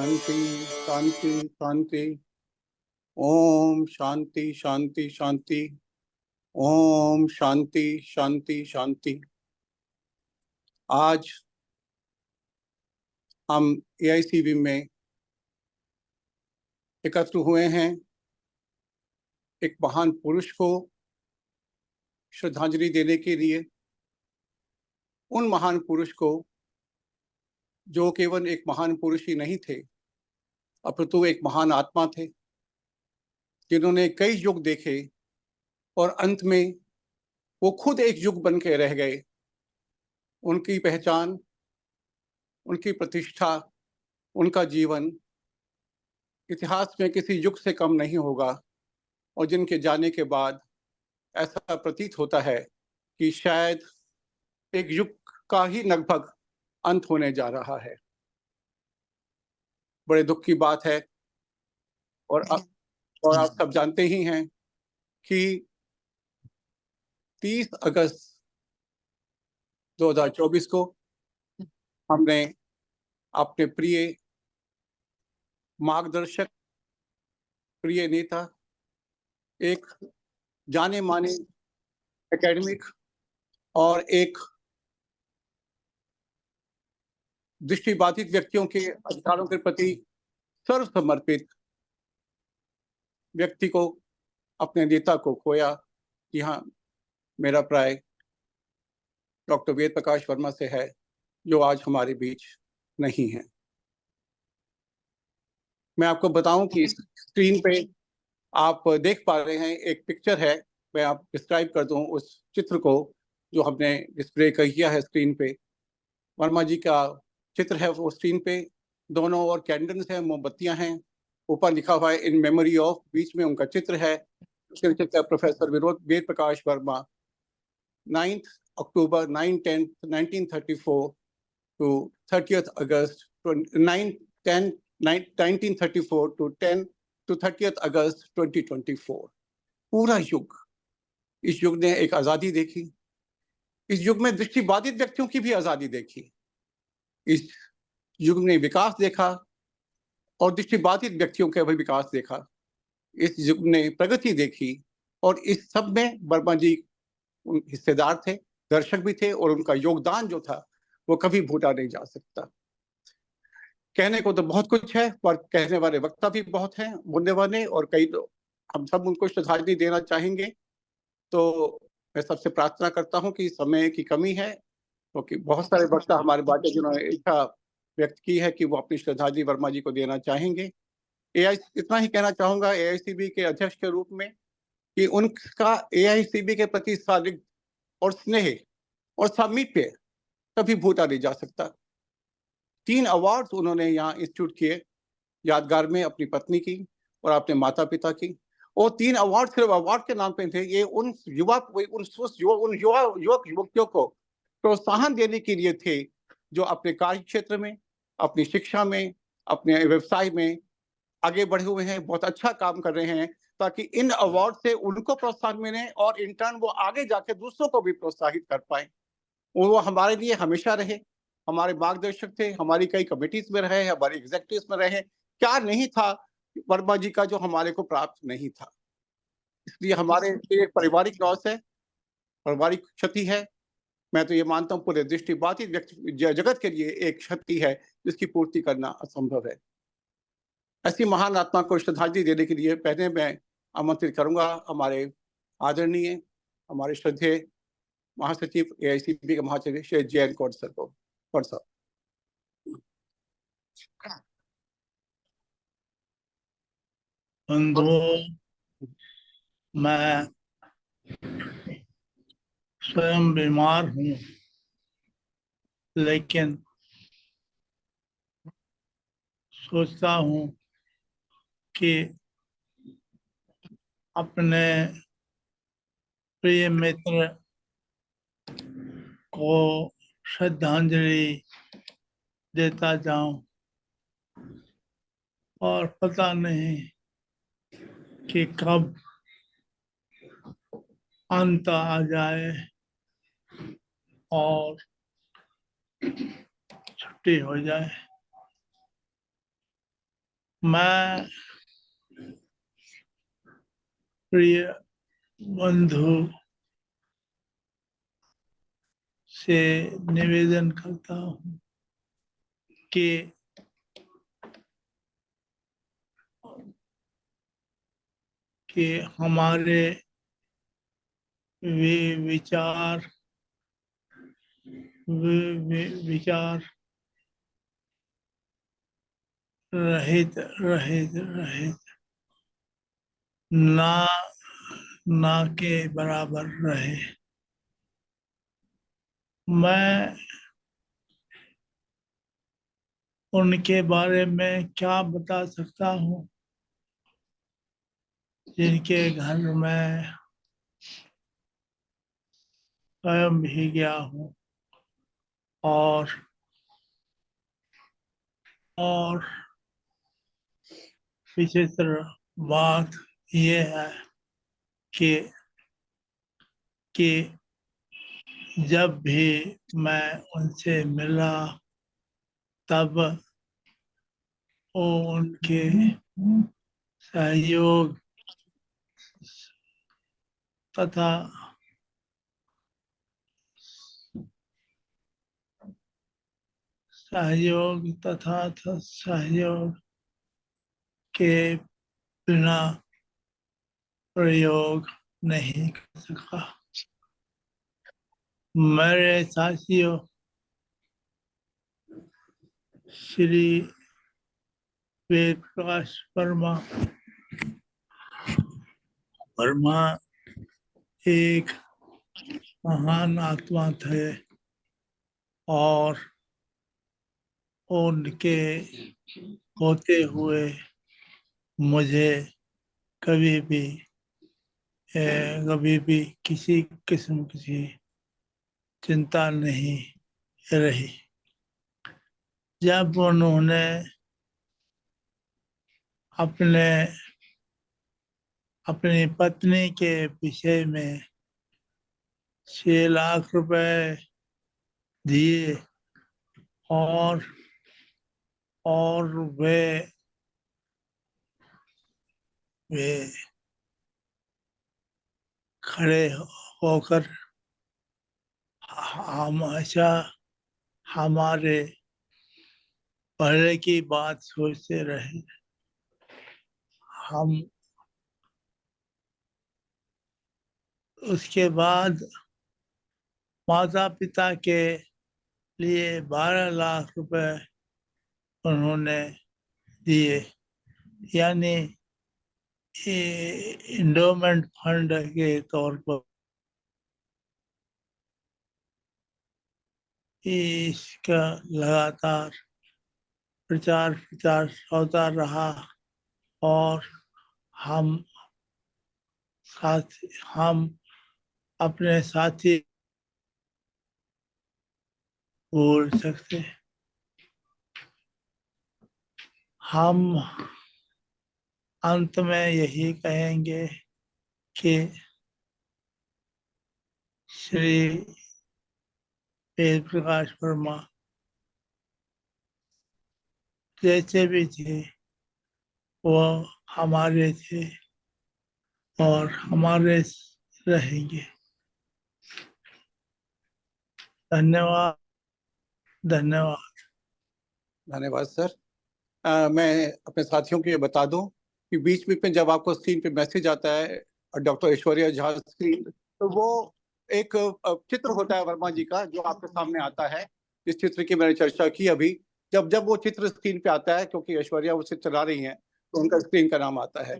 शांति शांति शांति। ओम शांति शांति शांति। ओम शांति शांति शांति। आज हम एआईसीबी में एकत्र हुए हैं एक महान पुरुष को श्रद्धांजलि देने के लिए। उन महान पुरुष को जो केवल एक महान पुरुष ही नहीं थे अपितु एक महान आत्मा थे, जिन्होंने कई युग देखे और अंत में वो खुद एक युग बन के रह गए। उनकी पहचान, उनकी प्रतिष्ठा, उनका जीवन इतिहास में किसी युग से कम नहीं होगा और जिनके जाने के बाद ऐसा प्रतीत होता है कि शायद एक युग का ही लगभग अंत होने जा रहा है। बड़े दुख की बात है। और आप सब जानते ही हैं कि 30 अगस्त 2024 को हमने अपने प्रिय मार्गदर्शक, प्रिय नेता, एक जाने माने एकेडमिक और एक दृष्टिबाधित व्यक्तियों के अधिकारों के प्रति सर्वसमर्पित व्यक्ति को, अपने नेता को खोया। कि हाँ, मेरा प्राय डॉक्टर वेद प्रकाश वर्मा से है, जो आज हमारे बीच नहीं है। मैं आपको बताऊं कि स्क्रीन पे आप देख पा रहे हैं एक पिक्चर है। मैं आप डिस्क्राइब कर दूं उस चित्र को जो हमने डिस्प्ले किया है स्क्रीन पे। वर्मा जी का चित्र है वो स्क्रीन पे। दोनों ओर कैंडल्स हैं, मोमबत्तियां हैं। ऊपर लिखा हुआ है इन मेमोरी ऑफ, बीच में उनका चित्र है। उसके नीचे है professor Ved Prakash Verma, 9 October 1934 to 30th August 1934 to 30th August 2024। पूरा युग, इस युग ने एक आजादी देखी। इस युग में दृष्टिबाधित व्यक्तियों की भी आजादी देखी। इस युग ने विकास देखा और दृष्टिबाधित व्यक्तियों का भी विकास देखा। इस युग ने प्रगति देखी और इस सब में वर्मा जी हिस्सेदार थे, दर्शक भी थे, और उनका योगदान जो था वो कभी भूला नहीं जा सकता। कहने को तो बहुत कुछ है, पर कहने वाले वक्ता भी बहुत हैं, बोलने वाले, और कई तो हम सब उनको श्रद्धांजलि देना चाहेंगे। तो मैं सबसे प्रार्थना करता हूं कि समय की कमी है, क्योंकि बहुत सारे वक्ता हमारे बाटे जिन्होंने इच्छा व्यक्त की है कि वो अपनी श्रद्धांजलि वर्मा जी को देना चाहेंगे। इतना ही कहना चाहूंगा एआईसीबी के अध्यक्ष के रूप में कि उनका एआईसीबी के प्रति सादृश्य और स्नेह और सामीप्य कभी भूला नहीं जा सकता। 3 अवार्ड्स उन्होंने यहाँ इंस्टीट्यूट किए, यादगार में अपनी पत्नी की और अपने माता पिता की। और 3 अवार्ड सिर्फ अवार्ड के नाम पे थे, ये उन युवक युवतियों को प्रोत्साहन देने के लिए थे जो अपने कार्य क्षेत्र में, अपनी शिक्षा में, अपने व्यवसाय में आगे बढ़े हुए हैं, बहुत अच्छा काम कर रहे हैं, ताकि इन अवार्ड से उनको प्रोत्साहन मिले और इंटर्न वो आगे जाके दूसरों को भी प्रोत्साहित कर पाए। वो हमारे लिए हमेशा रहे, हमारे मार्गदर्शक थे, हमारी कई कमिटीज में रहे, हमारी एग्जीक्यूटिव्स में रहे। क्या नहीं था वर्मा जी का जो हमारे को प्राप्त नहीं था। इसलिए हमारे लिए एक पारिवारिक लॉस है, पारिवारिक क्षति है। मैं तो ये मानता हूँ पूरे दृष्टिबाधित व्यक्ति जगत के लिए एक क्षति है जिसकी पूर्ति करना असंभव है। ऐसी महान आत्मा को श्रद्धांजलि देने के लिए पहले मैं आमंत्रित करूंगा हमारे आदरणीय, हमारे श्रद्धेय महासचिव एआईसीबी के महासचिव श्री जयंत कौर सर को। कौर साहब। मैं स्वयं बीमार हूँ, लेकिन सोचता हूँ कि अपने प्रिय मित्र को श्रद्धांजलि देता जाऊं, और पता नहीं कि कब अंत आ जाए और छुट्टी हो जाए। मैं प्रिय बंधु से निवेदन करता हूँ कि हमारे विचार रहित ना के बराबर रहे। मैं उनके बारे में क्या बता सकता हूँ जिनके घर में स्वयं भी गया हूँ और विचित्र बात यह है कि जब भी मैं उनसे मिला तब वो उनके सहयोग तथा सहयोग के बिना प्रयोग नहीं कर सका। मेरे साथियों, श्री वेद प्रकाश वर्मा एक महान आत्मा थे और उनके होते हुए मुझे कभी भी किसी किस्म की चिंता नहीं रही। जब उन्होंने अपनी पत्नी के विषय में 6 लाख रुपए दिए और वे खड़े होकर हमेशा हमारे भले की बात सोचते रहे। हम उसके बाद माता पिता के लिए 12 लाख रुपए उन्होंने दिए, यानी इंडोमेंट फंड के तौर पर। इसका लगातार प्रचार होता रहा और हम अपने साथी बोल सकते। हम अंत में यही कहेंगे कि श्री वेद प्रकाश वर्मा जैसे भी थे वो हमारे थे और हमारे रहेंगे। धन्यवाद धन्यवाद सर। मैं अपने साथियों को ये बता दूं कि बीच बीच में जब आपको स्क्रीन पे मैसेज आता है डॉक्टर ऐश्वर्या झा स्क्रीन, तो वो एक चित्र होता है वर्मा जी का जो आपके सामने आता है। इस चित्र की मैंने चर्चा की अभी। जब वो चित्र स्क्रीन पे आता है, क्योंकि ऐश्वर्या उसे चला रही हैं, तो उनका स्क्रीन का नाम आता है।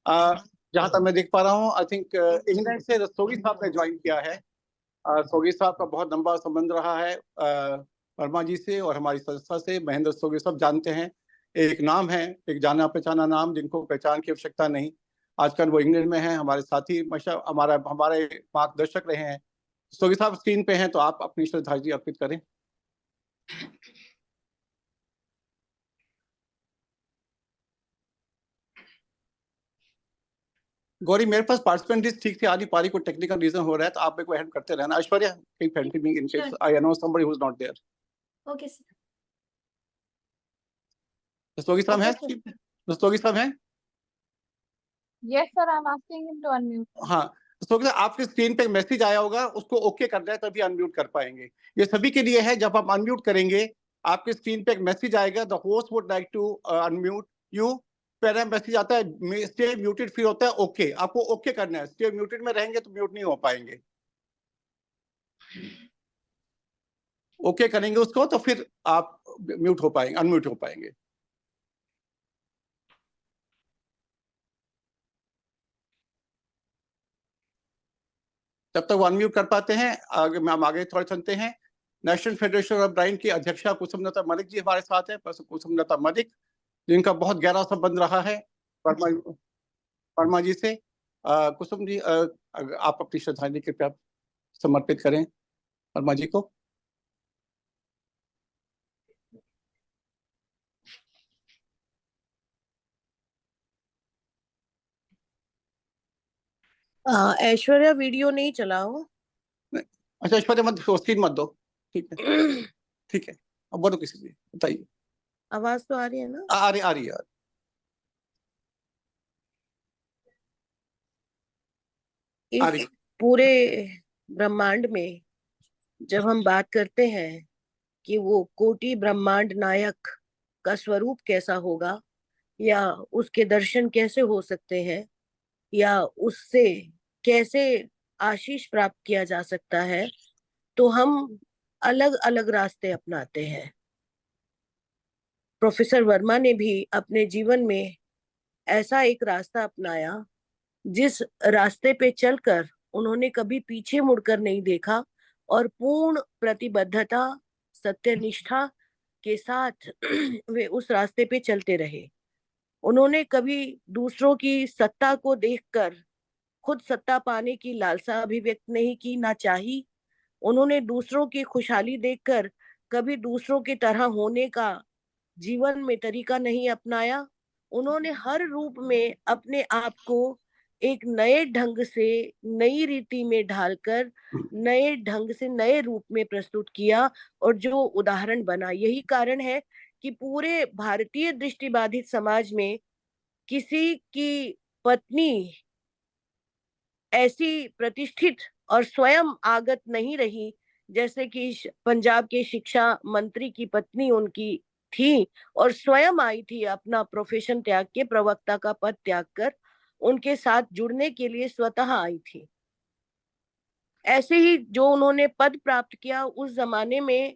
जहां तक मैं देख पा रहा हूँ, आई थिंक इंग्लैंड से रस्तोगी साहब ने ज्वाइन किया है। रस्तोगी साहब का बहुत लंबा संबंध रहा है वर्मा जी से और हमारी संस्था से। महेंद्र रस्तोगी सब जानते हैं, एक नाम है, एक जाना पहचाना नाम, जिनको पहचान की आवश्यकता नहीं। आजकल वो इंग्लैंड में हैं, हमारे साथी हमारे मार्गदर्शक रहे हैं। रस्तोगी साहब स्क्रीन पे हैं, तो आप अपनी श्रद्धांजलि अर्पित करें। गौरी, मेरे पास पार्टिसिपेंट लिस्ट ठीक से आ नहीं पा रही, कोई टेक्निकल रीजन हो रहा है, तो आप मेरे को हेल्प करते रहना। Aishwarya, keep helping me in case I announce somebody who is not there. Okay sir. Rastogi साहब हैं? रस्तोगी साहब हैं? Yes, sir, I'm asking him to unmute. हाँ, रस्तोगी साहब आपके स्क्रीन पे एक मैसेज आया होगा, उसको ओके करना है तभी अनम्यूट कर पाएंगे। ये सभी के लिए है, जब आप अनम्यूट करेंगे आपके स्क्रीन पे एक मैसेज आएगा, the host would like to unmute you. पहला मैसेज आता है स्टे म्यूटेड, फिर होता है ओके। आपको ओके करना है, स्टे म्यूटेड में रहेंगे तो म्यूट नहीं हो पाएंगे। ओके करेंगे उसको तो फिर आप म्यूट हो पाएंगे, अनम्यूट हो पाएंगे। तब तक वो अनम्यूट कर पाते हैं। हम आगे थोड़ा चलते हैं। नेशनल फेडरेशन ऑफ ब्लाइंड की अध्यक्षा कुसुमलता मलिक जी हमारे साथ है। कुसुमलता मलिक, जिनका बहुत गहरा संबंध रहा है वर्मा जी से। कुसुम जी, आप अपनी श्रद्धांजलि कृपया समर्पित करें वर्मा जी को। ऐश्वर्या वीडियो नहीं चलाओ। अच्छा ऐश्वर्या मत, स्क्रीन मत दो। ठीक है ठीक है, अब बोलो किसी भी, बताइए। आवाज तो आ रही है ना? आ रही आ रही है। इस पूरे ब्रह्मांड में जब हम बात करते हैं कि वो कोटि ब्रह्मांड नायक का स्वरूप कैसा होगा, या उसके दर्शन कैसे हो सकते हैं, या उससे कैसे आशीष प्राप्त किया जा सकता है, तो हम अलग अलग रास्ते अपनाते हैं। प्रोफेसर वर्मा ने भी अपने जीवन में ऐसा एक रास्ता अपनाया जिस रास्ते पे चलकर उन्होंने कभी पीछे मुड़कर नहीं देखा और पूर्ण प्रतिबद्धता, सत्यनिष्ठा के साथ वे उस रास्ते पे चलते रहे। उन्होंने कभी दूसरों की सत्ता को देखकर खुद सत्ता पाने की लालसा अभिव्यक्त नहीं की, ना चाही। उन्होंने दूसरों की खुशहाली देखकर कभी दूसरों की तरह होने का जीवन में तरीका नहीं अपनाया। उन्होंने हर रूप में अपने आप को एक नए ढंग से, नई रीति में ढालकर, नए ढंग से, नए रूप में प्रस्तुत किया और जो उदाहरण बना। यही कारण है कि पूरे भारतीय दृष्टिबाधित समाज में किसी की पत्नी ऐसी प्रतिष्ठित और स्वयं आगत नहीं रही जैसे कि पंजाब के शिक्षा मंत्री की पत्नी उनकी थी, और स्वयं आई थी अपना प्रोफेशन त्याग के, प्रवक्ता का पद त्याग कर उनके साथ जुड़ने के लिए स्वतः आई थी। ऐसे ही जो उन्होंने पद प्राप्त किया उस जमाने में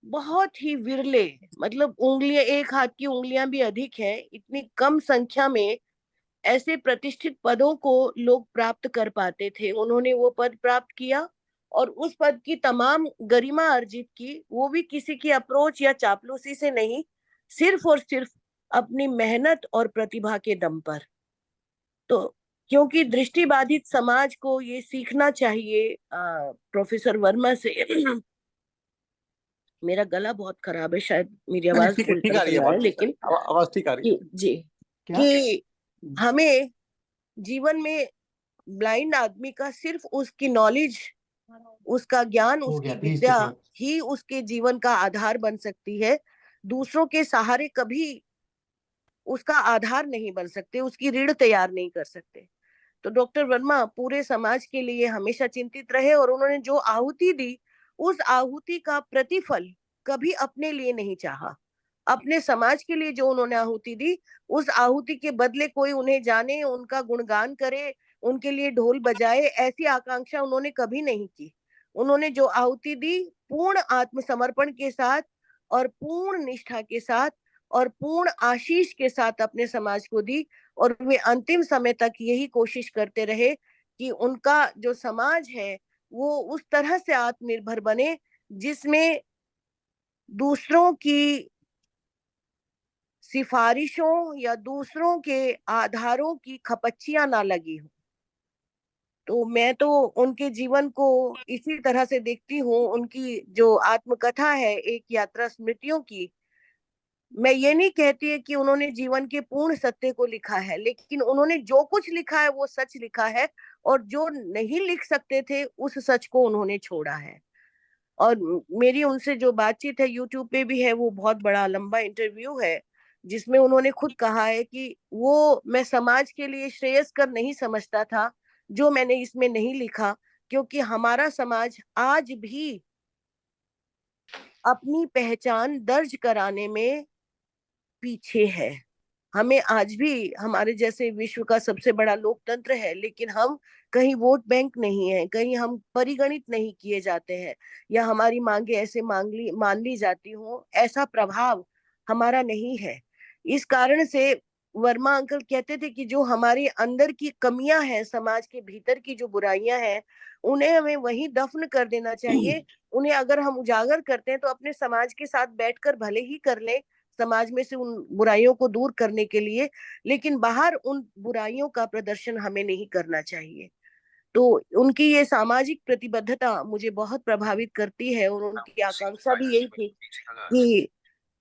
बहुत ही विरले, मतलब उंगलियां, एक हाथ की उंगलियां भी अधिक है, इतनी कम संख्या में ऐसे प्रतिष्ठित पदों को लोग प्राप्त कर पाते थे। उन्होंने वो पद प्राप्त किया और उस पद की तमाम गरिमा अर्जित की, वो भी किसी की अप्रोच या चापलूसी से नहीं, सिर्फ और सिर्फ अपनी मेहनत और प्रतिभा के दम पर। तो क्योंकि दृष्टिबाधित समाज को ये सीखना चाहिए प्रोफेसर वर्मा से। मेरा गला बहुत खराब है, शायद मेरी आवाज ठीक पूरी आ तरह रही से है, नहीं आ रही, लेकिन आवाज ठीक आ रही है जी, कि हमें जीवन में ब्लाइंड आदमी का सिर्फ उसकी नॉलेज, उसका ज्ञान, उसकी विद्या ही उसके जीवन का आधार बन सकती है। दूसरों के सहारे कभी उसका आधार नहीं बन सकते, उसकी रीढ़ तैयार नहीं कर सकते। तो डॉक्टर वर्मा पूरे समाज के लिए हमेशा चिंतित रहे और उन्होंने जो आहुति दी उस आहुति का प्रतिफल कभी अपने लिए नहीं चाहा। अपने समाज के लिए जो उन्होंने आहुति दी, उस आहुति के बदले कोई उन्हें जाने, उनका गुणगान करे, उनके लिए ढोल बजाए, ऐसी आकांक्षा उन्होंने कभी नहीं की। उन्होंने जो आहुति दी पूर्ण आत्मसमर्पण के साथ और पूर्ण निष्ठा के साथ और पूर्ण आशीष के साथ अपने समाज को दी, और वे अंतिम समय तक यही कोशिश करते रहे कि उनका जो समाज है वो उस तरह से आत्मनिर्भर बने जिसमें दूसरों की सिफारिशों या दूसरों के आधारों की खपच्चियां ना लगी हो। तो मैं तो उनके जीवन को इसी तरह से देखती हूँ। उनकी जो आत्मकथा है एक यात्रा स्मृतियों की, मैं ये नहीं कहती है कि उन्होंने जीवन के पूर्ण सत्य को लिखा है, लेकिन उन्होंने जो कुछ लिखा है वो सच लिखा है, और जो नहीं लिख सकते थे उस सच को उन्होंने छोड़ा है। और मेरी उनसे जो बातचीत है यूट्यूब पे भी है, वो बहुत बड़ा लंबा इंटरव्यू है जिसमें उन्होंने खुद कहा है कि वो मैं समाज के लिए श्रेयस्कर नहीं समझता था जो मैंने इसमें नहीं लिखा, क्योंकि हमारा समाज आज भी अपनी पहचान दर्ज कराने में पीछे है। हमें आज भी, हमारे जैसे विश्व का सबसे बड़ा लोकतंत्र है, लेकिन हम कहीं वोट बैंक नहीं है, कहीं हम परिगणित नहीं किए जाते हैं, या हमारी मांगे ऐसे मान ली जाती हो, ऐसा प्रभाव हमारा नहीं है। इस कारण से वर्मा अंकल कहते थे कि जो हमारे अंदर की कमियां हैं, समाज के भीतर की जो बुराइयां हैं, उन्हें हमें वहीं दफन कर देना चाहिए। उन्हें अगर हम उजागर करते हैं तो अपने समाज के साथ बैठकर भले ही कर लें, समाज में से उन बुराइयों को दूर करने के लिए, लेकिन बाहर उन बुराइयों का प्रदर्शन हमें नहीं करना चाहिए। तो उनकी ये सामाजिक प्रतिबद्धता मुझे बहुत प्रभावित करती है, और उनकी आकांक्षा भी यही थी कि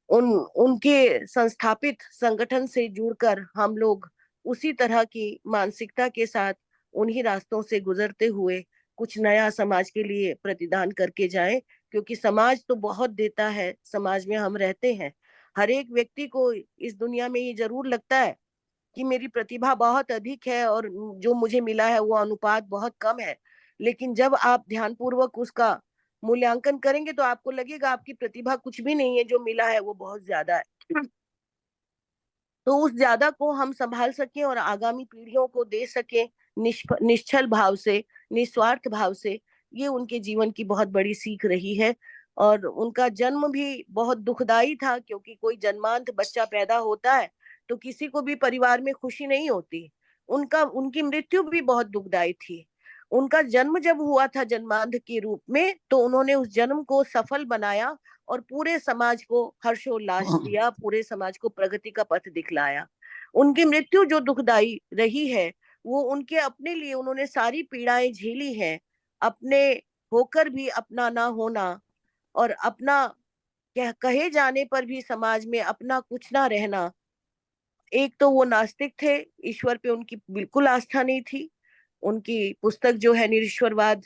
उनके संस्थापित संगठन से जुड़कर हम लोग उसी तरह की मानसिकता के साथ उन्हीं रास्तों से गुजरते हुए कुछ नया समाज के लिए प्रतिदान करके जाएं, क्योंकि समाज तो बहुत देता है, समाज में हम रहते हैं। हर एक व्यक्ति को इस दुनिया में ये जरूर लगता है कि मेरी प्रतिभा बहुत अधिक है और जो मुझे मिला है वो अनुपात बहुत कम है, लेकिन जब आप ध्यानपूर्वक उसका मूल्यांकन करेंगे तो आपको लगेगा आपकी प्रतिभा कुछ भी नहीं है, जो मिला है वो बहुत ज्यादा है। तो उस ज्यादा को हम संभाल सकें और आगामी पीढ़ियों को दे सकें निश्चल भाव से, निस्वार्थ भाव से, ये उनके जीवन की बहुत बड़ी सीख रही है। और उनका जन्म भी बहुत दुखदाई था, क्योंकि कोई जन्मांत बच्चा पैदा होता है तो किसी को भी परिवार में खुशी नहीं होती। उनकी मृत्यु भी बहुत दुखदाई थी। उनका जन्म जब हुआ था जन्मांध के रूप में, तो उन्होंने उस जन्म को सफल बनाया और पूरे समाज को हर्षोल्लास दिया, पूरे समाज को प्रगति का पथ दिखलाया। उनकी मृत्यु जो दुखदाई रही है, वो उनके अपने लिए उन्होंने सारी पीड़ाएं झेली हैं, अपने होकर भी अपना ना होना, और अपना कहे जाने पर भी समाज में अपना कुछ ना रहना। एक तो वो नास्तिक थे, ईश्वर पे उनकी बिल्कुल आस्था नहीं थी। उनकी पुस्तक जो है निरीश्वरवाद,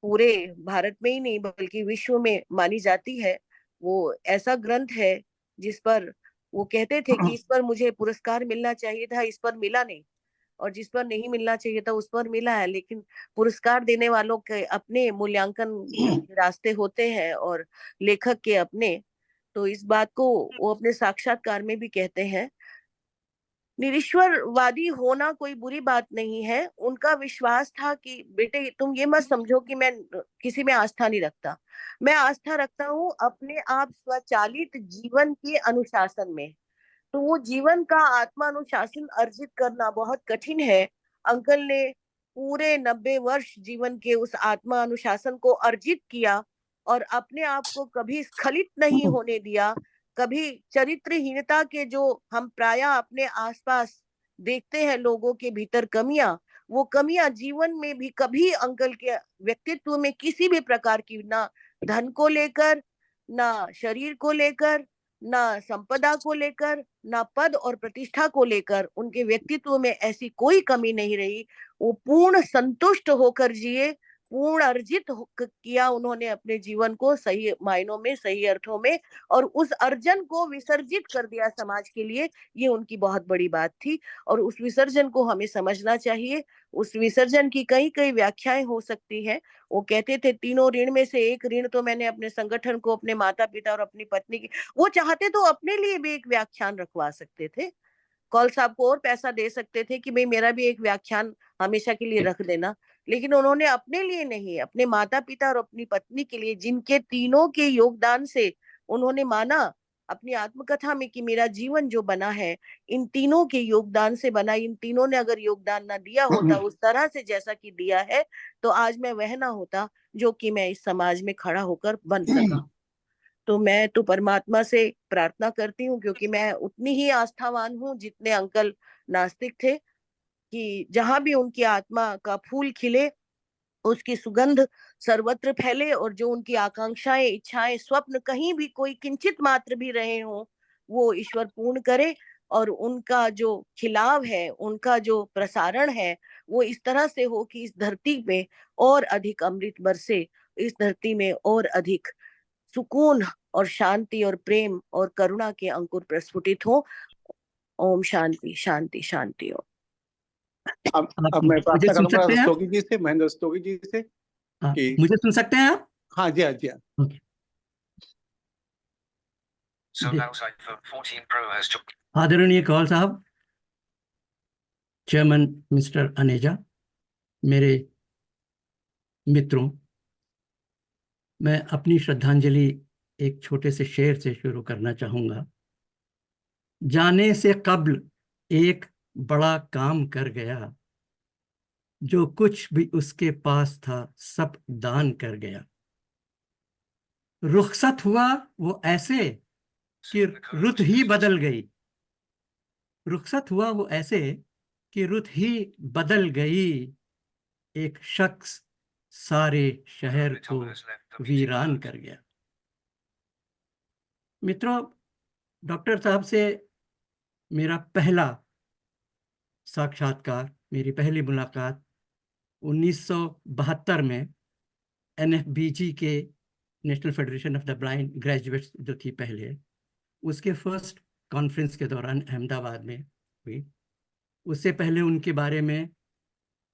पूरे भारत में ही नहीं बल्कि विश्व में मानी जाती है। वो ऐसा ग्रंथ है जिस पर वो कहते थे कि इस पर मुझे पुरस्कार मिलना चाहिए था, इस पर मिला नहीं, और जिस पर नहीं मिलना चाहिए था उस पर मिला है। लेकिन पुरस्कार देने वालों के अपने मूल्यांकन रास्ते होते हैं और लेखक के अपने। तो इस बात को वो अपने साक्षात्कार में भी कहते हैं। निरीश्वरवादी होना कोई बुरी बात नहीं है। उनका विश्वास था कि बेटे तुम ये मत समझो कि मैं किसी में आस्था नहीं रखता, मैं आस्था रखता हूँ अपने आप स्वचालित जीवन के अनुशासन में। तो वो जीवन का आत्मानुशासन अर्जित करना बहुत कठिन है। अंकल ने पूरे 90 वर्ष जीवन के उस आत्मा अनुशासन को अर्जित किया और अपने आप को कभी स्खलित नहीं होने दिया। कभी चरित्रहीनता के जो हम प्राय अपने आसपास देखते हैं लोगों के भीतर कमियां, वो कमियां जीवन में भी कभी अंकल के व्यक्तित्व में किसी भी प्रकार की, ना धन को लेकर, ना शरीर को लेकर, ना संपदा को लेकर, ना पद और प्रतिष्ठा को लेकर, उनके व्यक्तित्व में ऐसी कोई कमी नहीं रही। वो पूर्ण संतुष्ट होकर जिए, पूर्ण अर्जित किया उन्होंने अपने जीवन को सही मायनों में, सही अर्थों में, और उस अर्जन को विसर्जित कर दिया समाज के लिए। ये उनकी बहुत बड़ी बात थी और उस विसर्जन को हमें समझना चाहिए। उस विसर्जन की कई कई व्याख्याएं हो सकती हैं। वो कहते थे तीनों ऋण में से एक ऋण तो मैंने अपने संगठन को, अपने माता पिता और अपनी पत्नी की। वो चाहते तो अपने लिए भी एक व्याख्यान रखवा सकते थे, कौल साहब को और पैसा दे सकते थे कि भाई मेरा भी एक व्याख्यान हमेशा के लिए रख देना, लेकिन उन्होंने अपने लिए नहीं, अपने माता पिता और अपनी पत्नी के लिए, जिनके तीनों के योगदान से उन्होंने माना अपनी आत्मकथा में कि मेरा जीवन जो बना है इन तीनों के योगदान से बना। इन तीनों ने अगर योगदान ना दिया होता उस तरह से जैसा कि दिया है, तो आज मैं वह ना होता जो कि मैं इस समाज में खड़ा होकर बन सका। तो मैं तो परमात्मा से प्रार्थना करती हूँ, क्योंकि मैं उतनी ही आस्थावान हूँ जितने अंकल नास्तिक थे, कि जहां भी उनकी आत्मा का फूल खिले, उसकी सुगंध सर्वत्र फैले, और जो उनकी आकांक्षाएं, इच्छाएं, स्वप्न कहीं भी कोई किंचित मात्र भी रहे हों, वो ईश्वर पूर्ण करे। और उनका जो खिलाव है, उनका जो प्रसारण है, वो इस तरह से हो कि इस धरती में और अधिक अमृत बरसे, इस धरती में और अधिक सुकून और शांति और प्रेम और करुणा के अंकुर प्रस्फुटित हो। ओम शांति शांति शांति। ओम। अब मैं मुझे प्रार्थना सुन करूंगा सकते हैं आप? रस्तोगी जी से, महेंद्र रस्तोगी जी से कि मुझे सुन सकते हैं आप? हाँ जी, हाँ जी, हाँ। ओके। आदरणीय कौल साहब, चेयरमैन मिस्टर अनेजा, मेरे मित्रों, मैं अपनी श्रद्धांजलि एक छोटे से शेर से शुरू करना चाहूंगा। जाने से कब्ल एक बड़ा काम कर गया, जो कुछ भी उसके पास था सब दान कर गया। रुखसत हुआ वो ऐसे कि रुत ही बदल गई। रुखसत हुआ वो ऐसे कि रुत ही बदल गई। एक शख्स सारे शहर को वीरान कर गया। मित्रों, डॉक्टर साहब से मेरा पहला साक्षात्कार, मेरी पहली मुलाकात 1972 में NFBG के national federation of the blind graduates जो थी पहले, उसके फर्स्ट कॉन्फ्रेंस के दौरान अहमदाबाद में हुई। उससे पहले उनके बारे में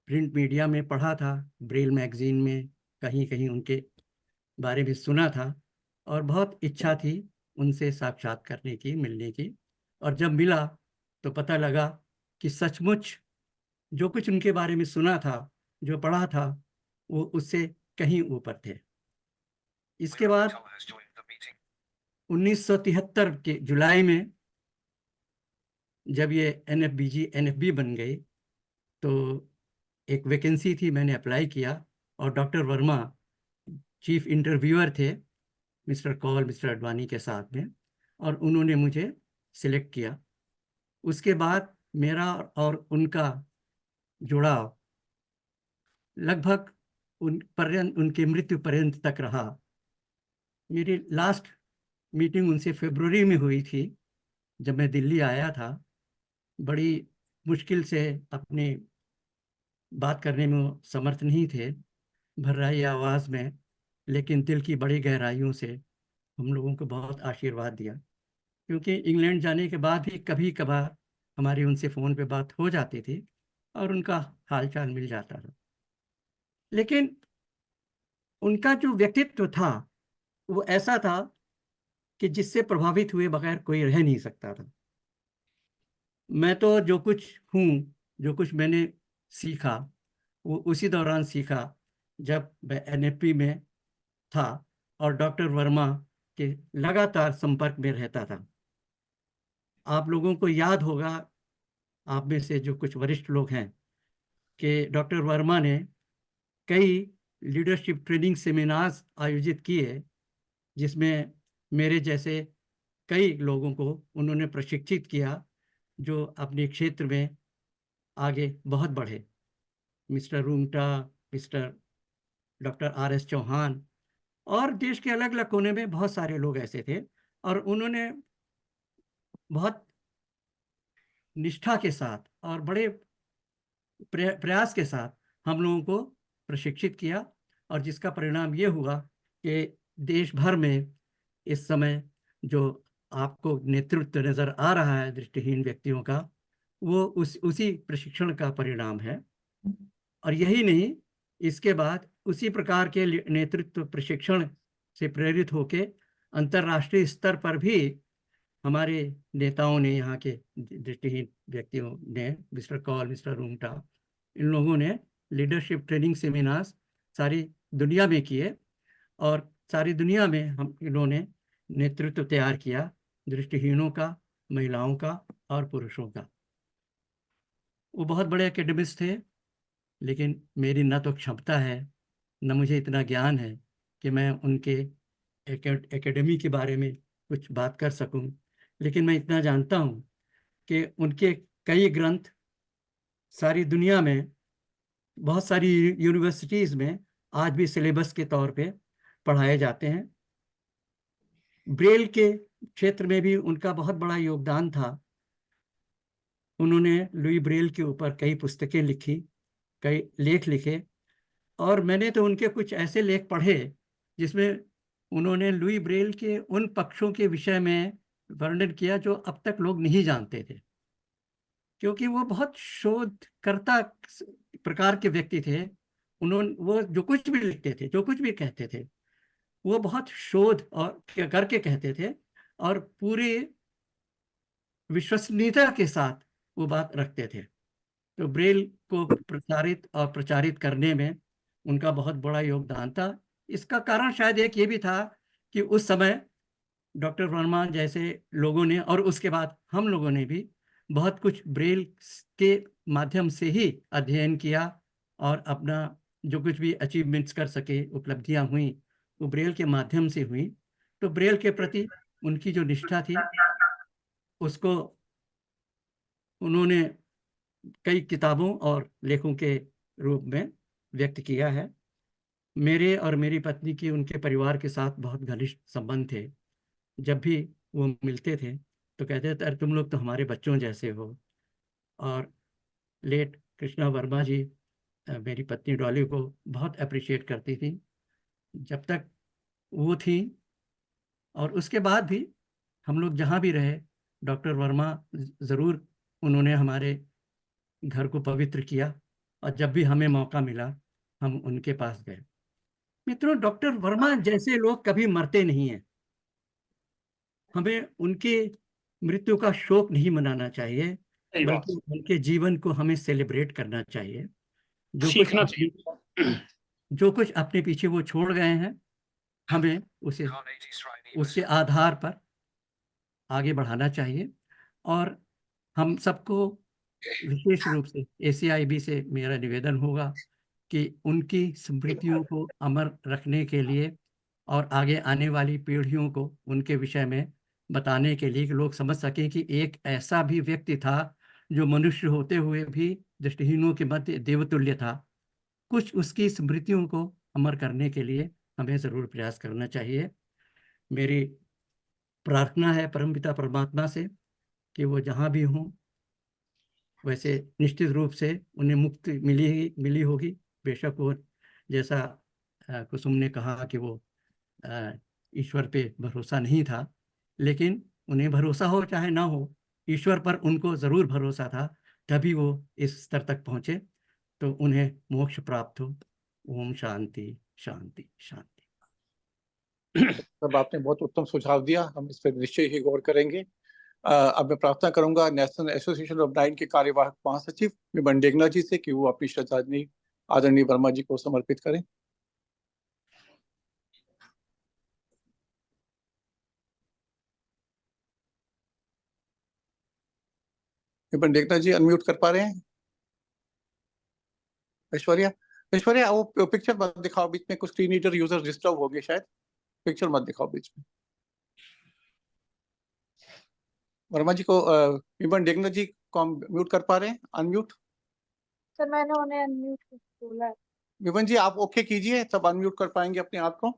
प्रिंट मीडिया में पढ़ा था, ब्रेल मैगजीन में कहीं कहीं उनके बारे में सुना था, और बहुत इच्छा थी उनसे साक्षात करने की, मिलने की। और जब मिला तो पता लगा कि सचमुच जो कुछ उनके बारे में सुना था, जो पढ़ा था, वो उससे कहीं ऊपर थे। इसके बाद 1973 के जुलाई में जब ये NFB बन गई तो एक वैकेंसी थी, मैंने अप्लाई किया और डॉक्टर वर्मा चीफ इंटरव्यूअर थे मिस्टर कौल, मिस्टर अडवाणी के साथ में, और उन्होंने मुझे सिलेक्ट किया। उसके बाद मेरा और उनका जुड़ाव लगभग उनके मृत्यु पर्यंत तक रहा। मेरी लास्ट मीटिंग उनसे फरवरी में हुई थी, जब मैं दिल्ली आया था। बड़ी मुश्किल से अपने बात करने में वो समर्थ नहीं थे, भर्राई आवाज़ में, लेकिन दिल की बड़ी गहराइयों से हम लोगों को बहुत आशीर्वाद दिया। क्योंकि इंग्लैंड जाने के बाद भी कभी कभार हमारी उनसे फ़ोन पे बात हो जाती थी और उनका हालचाल मिल जाता था। लेकिन उनका जो व्यक्तित्व था वो ऐसा था कि जिससे प्रभावित हुए बगैर कोई रह नहीं सकता था। मैं तो जो कुछ हूँ, जो कुछ मैंने सीखा, वो उसी दौरान सीखा जब मैं NFP में था और डॉक्टर वर्मा के लगातार संपर्क में रहता था। आप लोगों को याद होगा, आप में से जो कुछ वरिष्ठ लोग हैं, कि डॉक्टर वर्मा ने कई लीडरशिप ट्रेनिंग सेमिनार्स आयोजित किए, जिसमें मेरे जैसे कई लोगों को उन्होंने प्रशिक्षित किया जो अपने क्षेत्र में आगे बहुत बढ़े। Mister Rungta, mister doctor RS Chauhan और देश के अलग अलग कोने में बहुत सारे लोग ऐसे थे, और उन्होंने बहुत निष्ठा के साथ और बड़े प्रयास के साथ हम लोगों को प्रशिक्षित किया, और जिसका परिणाम ये हुआ कि देश भर में इस समय जो आपको नेतृत्व नज़र आ रहा है दृष्टिहीन व्यक्तियों का, वो उसी प्रशिक्षण का परिणाम है। और यही नहीं, इसके बाद उसी प्रकार के नेतृत्व प्रशिक्षण से प्रेरित होके अंतर्राष्ट्रीय स्तर पर भी हमारे नेताओं ने, यहाँ के दृष्टिहीन व्यक्तियों ने, मिस्टर कौल, मिस्टर रूंगटा, इन लोगों ने लीडरशिप ट्रेनिंग सेमिनार्स सारी दुनिया में किए, और सारी दुनिया में हम इन्होंने नेतृत्व तैयार किया, दृष्टिहीनों का, महिलाओं का और पुरुषों का। वो बहुत बड़े एकेडमिस्ट थे, लेकिन मेरी न तो क्षमता है, न मुझे इतना ज्ञान है कि मैं उनके एकेडमी के बारे में कुछ बात कर सकूं। लेकिन मैं इतना जानता हूं कि उनके कई ग्रंथ सारी दुनिया में, बहुत सारी यूनिवर्सिटीज़ में आज भी सिलेबस के तौर पे पढ़ाए जाते हैं। ब्रेल के क्षेत्र में भी उनका बहुत बड़ा योगदान था। उन्होंने लुई ब्रेल के ऊपर कई पुस्तकें लिखी, कई लेख लिखे, और मैंने तो उनके कुछ ऐसे लेख पढ़े जिसमें उन्होंने लुई ब्रेल के उन पक्षों के विषय में वर्णन किया जो अब तक लोग नहीं जानते थे। क्योंकि वो बहुत शोधकर्ता प्रकार के व्यक्ति थे। वो जो कुछ भी लिखते थे, जो कुछ भी कहते थे, वो बहुत शोध और करके कहते थे, और पूरी विश्वसनीयता के साथ वो बात रखते थे। तो ब्रेल को प्रसारित और प्रचारित करने में उनका बहुत बड़ा योगदान था। इसका कारण शायद एक ये भी था कि उस समय डॉक्टर वर्मा जैसे लोगों ने, और उसके बाद हम लोगों ने भी बहुत कुछ ब्रेल के माध्यम से ही अध्ययन किया, और अपना जो कुछ भी अचीवमेंट्स कर सके, उपलब्धियां हुई, वो ब्रेल के माध्यम से हुई। तो ब्रेल के प्रति उनकी जो निष्ठा थी, उसको उन्होंने कई किताबों और लेखों के रूप में व्यक्त किया है। मेरे और मेरी पत्नी की उनके परिवार के साथ बहुत घनिष्ठ संबंध थे। जब भी वो मिलते थे तो कहते थे, अरे तुम लोग तो हमारे बच्चों जैसे हो। और लेट कृष्णा वर्मा जी मेरी पत्नी डॉली को बहुत अप्रिशिएट करती थी, जब तक वो थी। और उसके बाद भी हम लोग जहाँ भी रहे, डॉक्टर वर्मा ज़रूर, उन्होंने हमारे घर को पवित्र किया, और जब भी हमें मौका मिला हम उनके पास गए। मित्रों, डॉक्टर वर्मा जैसे लोग कभी मरते नहीं हैं। हमें उनके मृत्यु का शोक नहीं मनाना चाहिए, सही बात। बल्कि उनके जीवन को हमें सेलिब्रेट करना चाहिए। सीखना चाहिए। जो कुछ अपने पीछे वो छोड़ गए हैं, हमें उसे उसके आधार पर आगे बढ़ाना चाहिए। और हम सबको विशेष रूप से ACIB से मेरा निवेदन होगा कि उनकी स्मृतियों को अमर रखने के लिए और आगे आने वाली पीढ़ियों को उनके विषय में बताने के लिए, कि लोग समझ सकें कि एक ऐसा भी व्यक्ति था जो मनुष्य होते हुए भी दृष्टिहीनों के मध्य देवतुल्य था। कुछ उसकी स्मृतियों को अमर करने के लिए हमें ज़रूर प्रयास करना चाहिए। मेरी प्रार्थना है परमपिता परमात्मा से कि वो जहाँ भी हों, वैसे निश्चित रूप से उन्हें मुक्ति मिली होगी। बेशक वो, जैसा कुसुम ने कहा कि वो ईश्वर पे भरोसा नहीं था, लेकिन उन्हें भरोसा हो चाहे ना हो, ईश्वर पर उनको ज़रूर भरोसा था, तभी वो इस स्तर तक पहुँचे। तो उन्हें मोक्ष प्राप्त हो। ओम शांति शांति शांति। तब आपने बहुत उत्तम सुझाव दिया, हम इस पर निश्चय ही गौर करेंगे। अब मैं प्रार्थना करूंगा नेशनल एसोसिएशन ऑफ ब्लाइंड के कार्यवाहक महासचिव विमन डेगना जी से कि वो अपनी श्रद्धांजलि आदरणीय वर्मा जी को समर्पित करें। विमन डेगना जी अनम्यूट कर पा रहे हैं? ऐश्वर्या, ऐश्वर्या वो पिक्चर मत दिखाओ बीच में, कुछ स्क्रीन रीडर यूजर डिस्टर्ब हो गए शायद। पिक्चर मत दिखाओ बीच में। वर्मा जी को विमन डेगना जी को म्यूट कर पा रहे हैं? अनम्यूट। सर मैंने उन्हें अनम्यूट बोला है। विमन जी आप ओके कीजिए, तब अनम्यूट कर पाएंगे अपने आप को।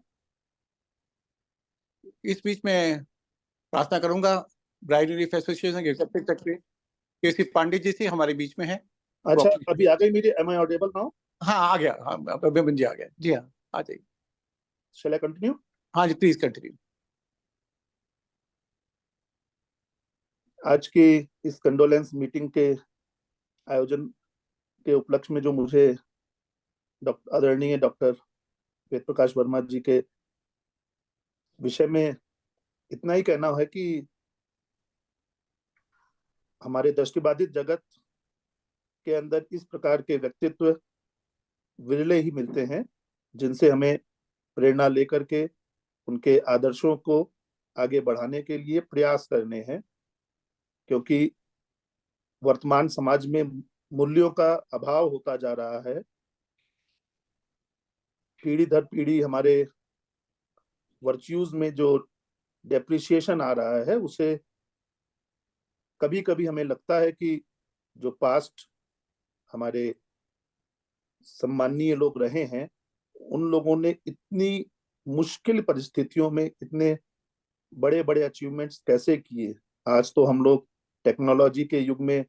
इस बीच में प्रार्थना करूंगा ब्राइड रिलीफ एसोसिएशन के एग्जीक्यूटिव सेक्रेटरी केसी पांडे जी से, हमारे बीच में है। अच्छा, अभी आ गई मेरी, एम आई ऑडिबल नाउ? हाँ आ गया, हाँ विमन जी आ गया जी। हाँ आ जाइए। शैल आई कंटिन्यू? हाँ जी प्लीज कंटिन्यू। आज की इस कंडोलेंस मीटिंग के आयोजन के उपलक्ष्य में जो मुझे आदरणीय डॉक्टर वेद प्रकाश वर्मा जी के विषय में इतना ही कहना है कि हमारे दृष्टिबाधित जगत के अंदर इस प्रकार के व्यक्तित्व विरले ही मिलते हैं, जिनसे हमें प्रेरणा लेकर के उनके आदर्शों को आगे बढ़ाने के लिए प्रयास करने हैं। क्योंकि वर्तमान समाज में मूल्यों का अभाव होता जा रहा है। पीढ़ी दर पीढ़ी हमारे वर्च्यूज में जो डेप्रिसिएशन आ रहा है, उसे कभी कभी हमें लगता है कि जो पास्ट हमारे सम्माननीय लोग रहे हैं, उन लोगों ने इतनी मुश्किल परिस्थितियों में इतने बड़े बड़े अचीवमेंट्स कैसे किए। आज तो हम लोग टेक्नोलॉजी के युग में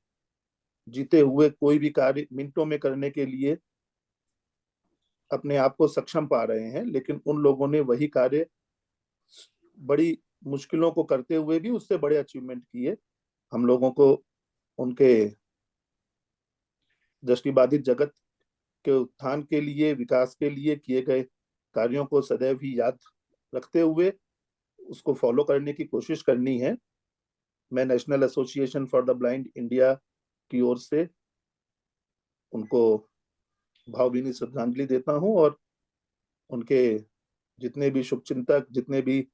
जीते हुए कोई भी कार्य मिनटों में करने के लिए अपने आप को सक्षम पा रहे हैं, लेकिन उन लोगों ने वही कार्य बड़ी मुश्किलों को करते हुए भी उससे बड़े अचीवमेंट किए। हम लोगों को उनके दृष्टिबाधित जगत के उत्थान के लिए, विकास के लिए किए गए कार्यों को सदैव ही याद रखते हुए उसको फॉलो करने की कोशिश करनी है। मैं national association for the blind India की ओर से उनको भावभीनी श्रद्धांजलि देता हूं और उनके जितने भी शुभचिंतक, जितने भी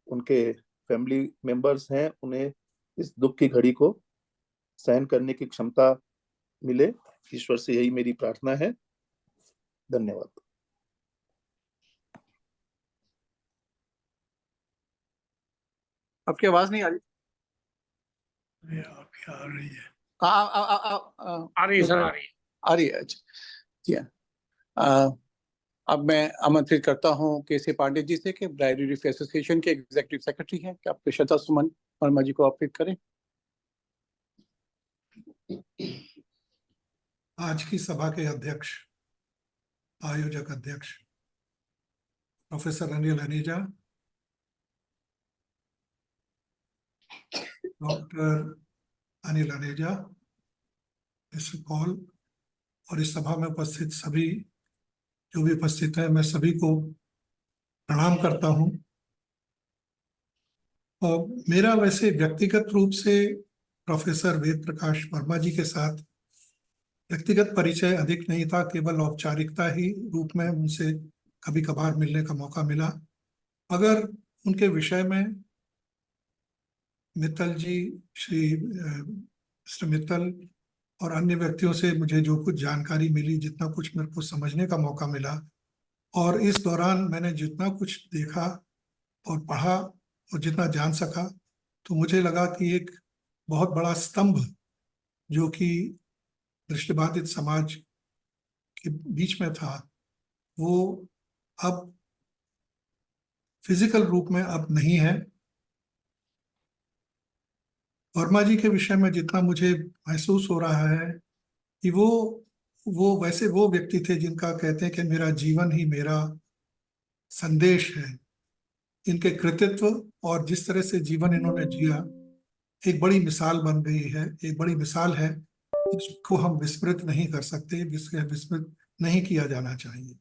उनके फैमिली मेंबर्स हैं, उन्हें इस दुख की घड़ी को सहन करने की क्षमता मिले। ईश्वर से यही मेरी प्रार्थना है। धन्यवाद। आपकी आवाज नहीं आ रही। ये आपकी आ रही है। आ रही है सर, आ रही है। आ रही है, अच्छा जी हाँ। अब मैं आमंत्रित करता हूँ केसी पांडे जी से कि ब्लाइंड रिलीफ एसोसिएशन के एग्जीक्यूटिव सेक्रेटरी हैं, कि आप श्रद्धा सुमन वर्मा जी को ऑफरित करें। आज की सभा के अध्यक्ष, आयोजक अध्यक्ष professor Anil Aneja, doctor Anil Aneja, mister Paul और इस सभा में उपस्थित सभी जो भी उपस्थित है, मैं सभी को प्रणाम करता हूं। और मेरा वैसे व्यक्तिगत रूप से प्रोफेसर वेद प्रकाश वर्मा जी के साथ व्यक्तिगत परिचय अधिक नहीं था, केवल औपचारिकता ही रूप में उनसे कभी कभार मिलने का मौका मिला। अगर उनके विषय में मित्तल जी, श्री मिस्टर मित्तल और अन्य व्यक्तियों से मुझे जो कुछ जानकारी मिली, जितना कुछ मेरे को समझने का मौका मिला, और इस दौरान मैंने जितना कुछ देखा और पढ़ा और जितना जान सका, तो मुझे लगा कि एक बहुत बड़ा स्तंभ जो कि दृष्टिबाधित समाज के बीच में था, वो अब फिजिकल रूप में अब नहीं है। वर्मा जी के विषय में जितना मुझे महसूस हो रहा है कि वो वैसे वो व्यक्ति थे जिनका कहते हैं कि मेरा जीवन ही मेरा संदेश है। इनके कृतित्व और जिस तरह से जीवन इन्होंने जिया एक बड़ी मिसाल बन गई है, एक बड़ी मिसाल है जिसको हम विस्मृत नहीं कर सकते, जिसके विस्मृत नहीं किया जाना चाहिए।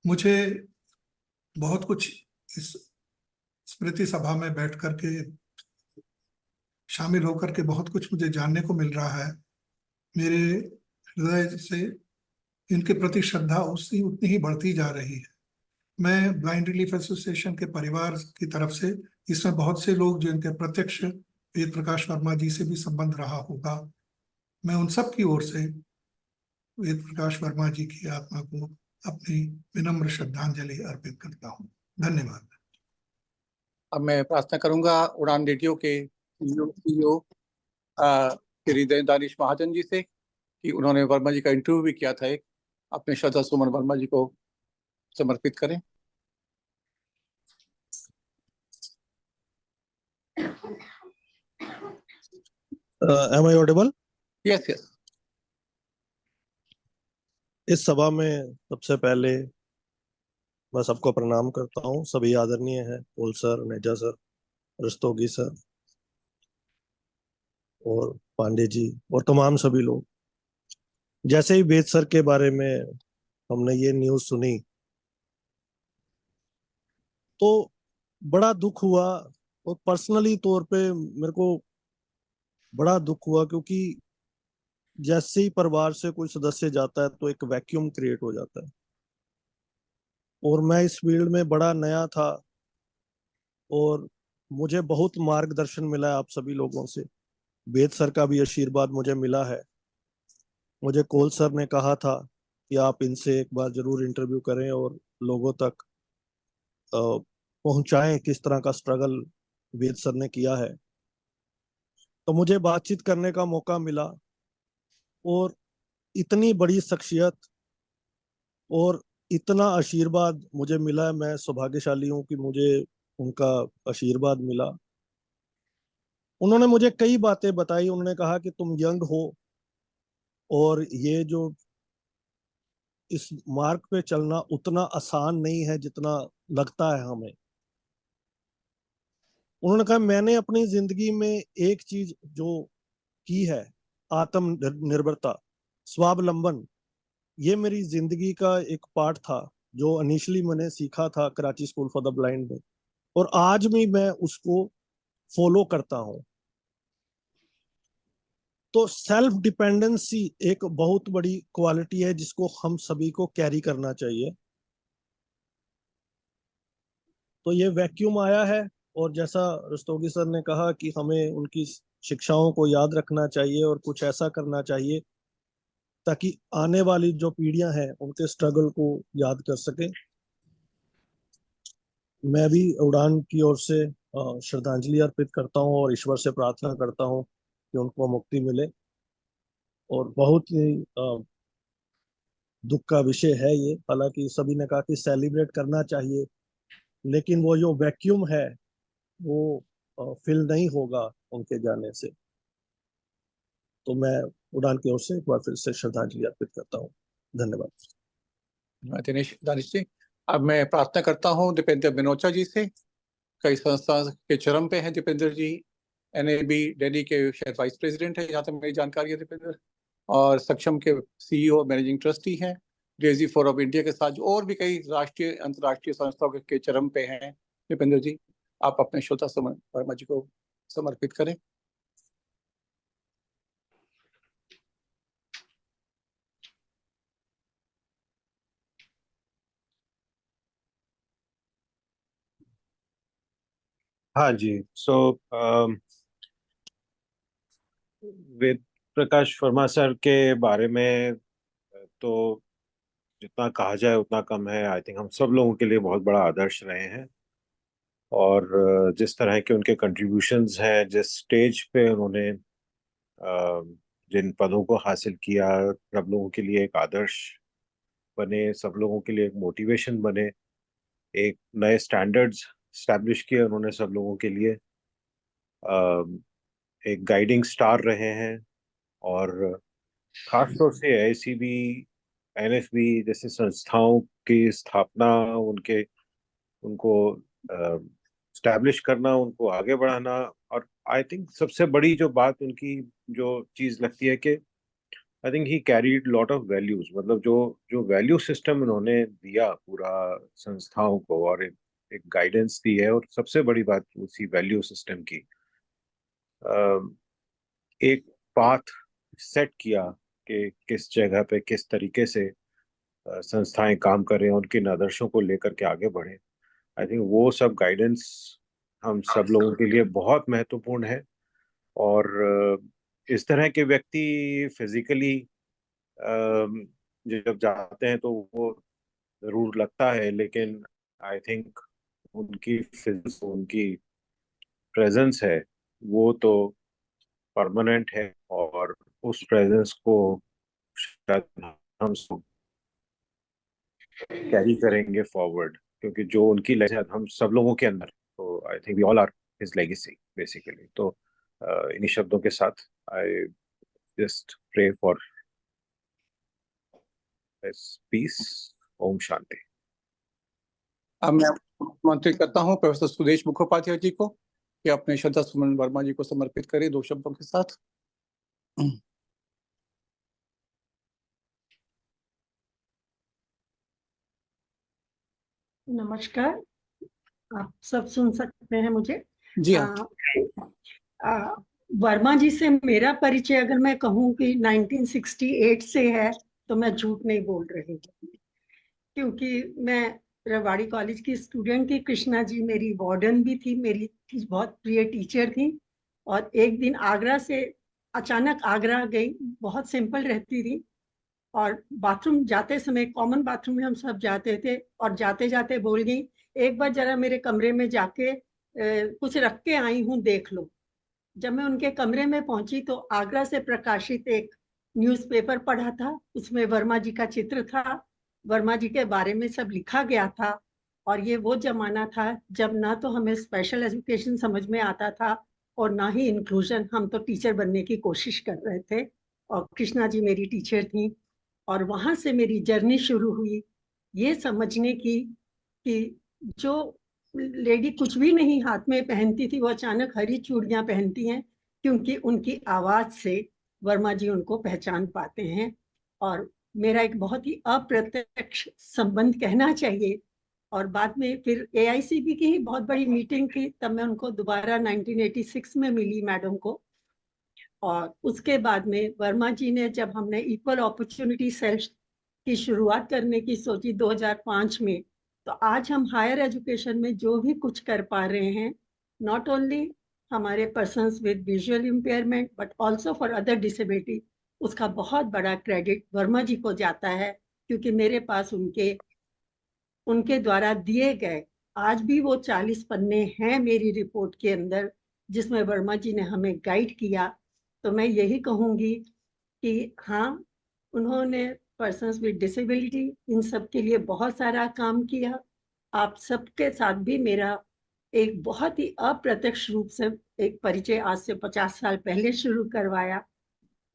मुझे बहुत कुछ इस स्मृति सभा में बैठ करके, शामिल होकर के बहुत कुछ मुझे जानने को मिल रहा है। मेरे हृदय से इनके प्रति श्रद्धा उतनी ही बढ़ती जा रही है। मैं ब्लाइंड रिलीफ एसोसिएशन के परिवार की तरफ से, इसमें बहुत से लोग जिनके प्रत्यक्ष वेद प्रकाश वर्मा जी से भी संबंध रहा होगा, मैं उन सब की ओर से वेद प्रकाश वर्मा जी की आत्मा को अपनी विनम्र श्रद्धांजलि अर्पित करता हूँ। धन्यवाद। अब मैं प्रार्थना करूंगा उड़ान रेडियो के CEO श्री दानिश महाजन जी से कि उन्होंने वर्मा जी का इंटरव्यू भी किया था, एक अपने श्रद्धा सुमन वर्मा जी को समर्पित करें। Am I audible? Yes yes. इस सभा में सबसे पहले मैं सबको प्रणाम करता हूँ। सभी आदरणीय हैं, पोल सर, नेजा सर, रस्तोगी सर और पांडे जी और तमाम सभी लोग। जैसे ही वेद सर के बारे में हमने ये न्यूज़ सुनी तो बड़ा दुख हुआ, और पर्सनली तौर पे मेरे को बड़ा दुख हुआ, क्योंकि जैसे ही परिवार से कोई सदस्य जाता है तो एक वैक्यूम क्रिएट हो जाता है। और मैं इस फील्ड में बड़ा नया था और मुझे बहुत मार्गदर्शन मिला है आप सभी लोगों से। वेद सर का भी आशीर्वाद मुझे मिला है। मुझे कोल सर ने कहा था कि आप इनसे एक बार जरूर इंटरव्यू करें और लोगों तक पहुंचाएं किस तरह का स्ट्रगल वेद सर ने किया है। तो मुझे बातचीत करने का मौका मिला, और इतनी बड़ी शख्सियत और इतना आशीर्वाद मुझे मिला है। मैं सौभाग्यशाली हूँ कि मुझे उनका आशीर्वाद मिला। उन्होंने मुझे कई बातें बताई। उन्होंने कहा कि तुम यंग हो और ये जो इस मार्ग पे चलना उतना आसान नहीं है जितना लगता है हमें। उन्होंने कहा मैंने अपनी जिंदगी में एक चीज जो की है, आत्मनिर्भरता, स्वावलंबन, ये मेरी जिंदगी का एक पार्ट था जो इनिशियली मैंने सीखा था Karachi school for the blind में, और आज भी मैं उसको फॉलो करता हूं। तो सेल्फ डिपेंडेंसी एक बहुत बड़ी क्वालिटी है जिसको हम सभी को कैरी करना चाहिए। तो ये वैक्यूम आया है, और जैसा रस्तोगी सर ने कहा कि हमें उनकी शिक्षाओं को याद रखना चाहिए और कुछ ऐसा करना चाहिए ताकि आने वाली जो पीढ़ियां हैं उनके स्ट्रगल को याद कर सके। मैं भी उड़ान की ओर से श्रद्धांजलि अर्पित करता हूं और ईश्वर से प्रार्थना करता हूं कि उनको मुक्ति मिले। और बहुत ही दुख का विषय है ये, हालांकि सभी ने कहा कि सेलिब्रेट करना चाहिए, लेकिन वो जो वैक्यूम है वो फिल नहीं होगा उनके जाने से। तो मैं उड़ान की ओर से एक बार फिर से श्रद्धांजलि अर्पित करता हूँ। धन्यवाद। दिनेश दानिश जी, अब मैं प्रार्थना करता हूँ दीपेंद्र बिनोचा जी से। कई संस्था के चरम पे हैं दीपेंद्र जी, एनएबी दिल्ली के शायद वाइस प्रेसिडेंट है जहाँ तक मेरी जानकारी है दीपेंद्र, और सक्षम के सीईओ मैनेजिंग ट्रस्टी हैं। डेजी फोरम ऑफ इंडिया के साथ और भी कई राष्ट्रीय अंतर्राष्ट्रीय संस्थाओं के चरम पे हैं। दीपेंद्र जी, आप अपने श्रोता वर्मा जी को समर्पित करें। हाँ जी, वेद प्रकाश वर्मा सर के बारे में तो जितना कहा जाए उतना कम है। आई थिंक हम सब लोगों के लिए बहुत बड़ा आदर्श रहे हैं, और जिस तरह के उनके कंट्रीब्यूशंस हैं, जिस स्टेज पे उन्होंने जिन पदों को हासिल किया, सब लोगों के लिए एक आदर्श बने, सब लोगों के लिए एक मोटिवेशन बने, एक नए स्टैंडर्ड्स स्टैब्लिश किए उन्होंने सब लोगों के लिए, एक गाइडिंग स्टार रहे हैं। और खासतौर से AICB, NFB जैसे संस्थाओं की स्थापना, उनको स्टैब्लिश करना, उनको आगे बढ़ाना। और आई थिंक सबसे बड़ी जो बात उनकी जो चीज लगती है कि I think he carried lot of values, मतलब जो वैल्यू सिस्टम उन्होंने दिया पूरा संस्थाओं को, और एक गाइडेंस दी है। और सबसे बड़ी बात उसी वैल्यू सिस्टम की एक पाथ सेट किया कि किस जगह पे किस तरीके से संस्थाएं काम करें, उनके आदर्शों को लेकर के आगे बढ़े। आई थिंक वो सब गाइडेंस हम सब लोगों के लिए बहुत महत्वपूर्ण है। और इस तरह के व्यक्ति फिजिकली जब जाते हैं तो वो जरूर लगता है, लेकिन आई थिंक उनकी फिजिक्स, उनकी प्रेजेंस है वो तो परमानेंट है, और उस प्रेजेंस को शायद हम सब कैरी करेंगे फॉरवर्ड, क्योंकि जो उनकी लेगेसी हम सब लोगों के अंदर, तो I think we all are his legacy basically. तो इन्हीं शब्दों के साथ I just pray for peace. ओम शांति। अब मैं आमंत्रित करता हूँ प्रोफेसर सुदेश मुखोपाध्याय जी को कि अपने श्रद्धा सुमन वर्मा जी को समर्पित करें 2 शब्दों के साथ। नमस्कार, आप सब सुन सकते हैं मुझे? जी हाँ। वर्मा जी से मेरा परिचय अगर मैं कहूँ कि 1968 से है तो मैं झूठ नहीं बोल रही हूँ, क्योंकि मैं रेवाड़ी कॉलेज की स्टूडेंट थी। कृष्णा जी मेरी वार्डन भी थी, मेरी बहुत प्रिय टीचर थी। और एक दिन आगरा से अचानक आगरा गई, बहुत सिंपल रहती थी, और बाथरूम जाते समय कॉमन बाथरूम में हम सब जाते थे, और जाते जाते बोल गई, एक बार जरा मेरे कमरे में जाके कुछ रख के आई हूँ, देख लो। जब मैं उनके कमरे में पहुंची तो आगरा से प्रकाशित एक न्यूज़पेपर पढ़ा था, उसमें वर्मा जी का चित्र था, वर्मा जी के बारे में सब लिखा गया था। और ये वो जमाना था जब ना तो हमें स्पेशल एजुकेशन समझ में आता था और ना ही इंक्लूजन। हम तो टीचर बनने की कोशिश कर रहे थे, और कृष्णा जी मेरी टीचर थी। और वहां से मेरी जर्नी शुरू हुई ये समझने की कि जो लेडी कुछ भी नहीं हाथ में पहनती थी वो अचानक हरी चूड़ियां पहनती हैं, क्योंकि उनकी आवाज से वर्मा जी उनको पहचान पाते हैं। और मेरा एक बहुत ही अप्रत्यक्ष संबंध कहना चाहिए। और बाद में फिर AICB की ही बहुत बड़ी मीटिंग थी, तब मैं उनको दोबारा 1986 में मिली मैडम को। और उसके बाद में वर्मा जी ने, जब हमने इक्वल अपॉर्चुनिटी सेल की शुरुआत करने की सोची 2005 में, तो आज हम हायर एजुकेशन में जो भी कुछ कर पा रहे हैं, नॉट ओनली हमारे persons with visual impairment but also for other disability, उसका बहुत बड़ा क्रेडिट वर्मा जी को जाता है। क्योंकि मेरे पास उनके द्वारा दिए गए आज भी वो 40 पन्ने हैं मेरी रिपोर्ट के अंदर, जिसमें वर्मा जी ने हमें गाइड किया। तो मैं यही कहूँगी कि हाँ, उन्होंने पर्सन्स विद डिसेबिलिटी इन सब के लिए बहुत सारा काम किया। आप सबके साथ भी मेरा एक बहुत ही अप्रत्यक्ष रूप से एक परिचय आज से 50 साल पहले शुरू करवाया।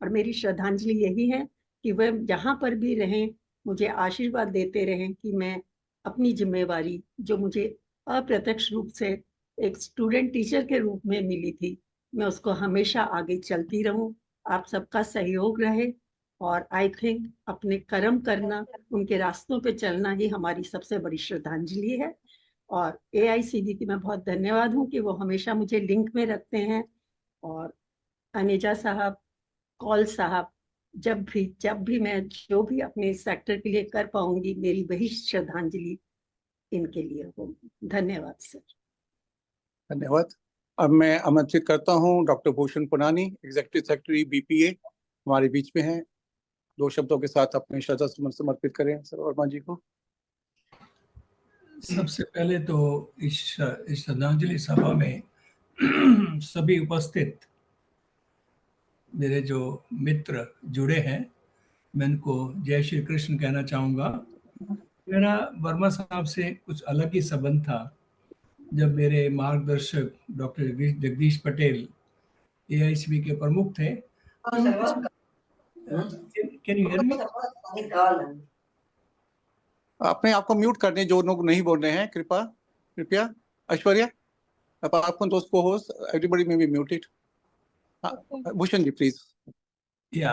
और मेरी श्रद्धांजलि यही है कि वह जहाँ पर भी रहें, मुझे आशीर्वाद देते रहें कि मैं अपनी जिम्मेवारी जो मुझे अप्रत्यक्ष रूप से एक स्टूडेंट टीचर के रूप में मिली थी, मैं उसको हमेशा आगे चलती रहूं। आप सबका सहयोग रहे। और आई थिंक अपने कर्म करना, उनके रास्तों पे चलना ही हमारी सबसे बड़ी श्रद्धांजलि है। और AICB की मैं बहुत धन्यवाद हूँ कि वो हमेशा मुझे लिंक में रखते हैं। और अनेजा साहब, कौल साहब, जब भी मैं जो भी अपने सेक्टर के लिए कर पाऊंगी, मेरी वही श्रद्धांजलि इनके लिए होगी। धन्यवाद सर। धन्यवाद। अब मैं आमंत्रित करता हूं doctor Bhushan Ponnani, executive secretary BPA, हमारे बीच में हैं। 2 शब्दों के साथ अपने श्रद्धा सुमन समर्पित करें सर वर्मा जी को। सबसे पहले तो इस श्रद्धांजलि सभा में सभी उपस्थित मेरे जो मित्र जुड़े हैं, मैं उनको जय श्री कृष्ण कहना चाहूँगा। मेरा वर्मा साहब से कुछ अलग ही संबंध था। जब मेरे मार्गदर्शक डॉक्टर जगदीश पटेल AICB के प्रमुख थे, कैन यू हियर मी? अपने आप को म्यूट कर दें जो लोग नहीं बोल रहे हैं, कृपया। Aishwarya, apart from those co-hosts, everybody may be muted. Bhushan ji please. या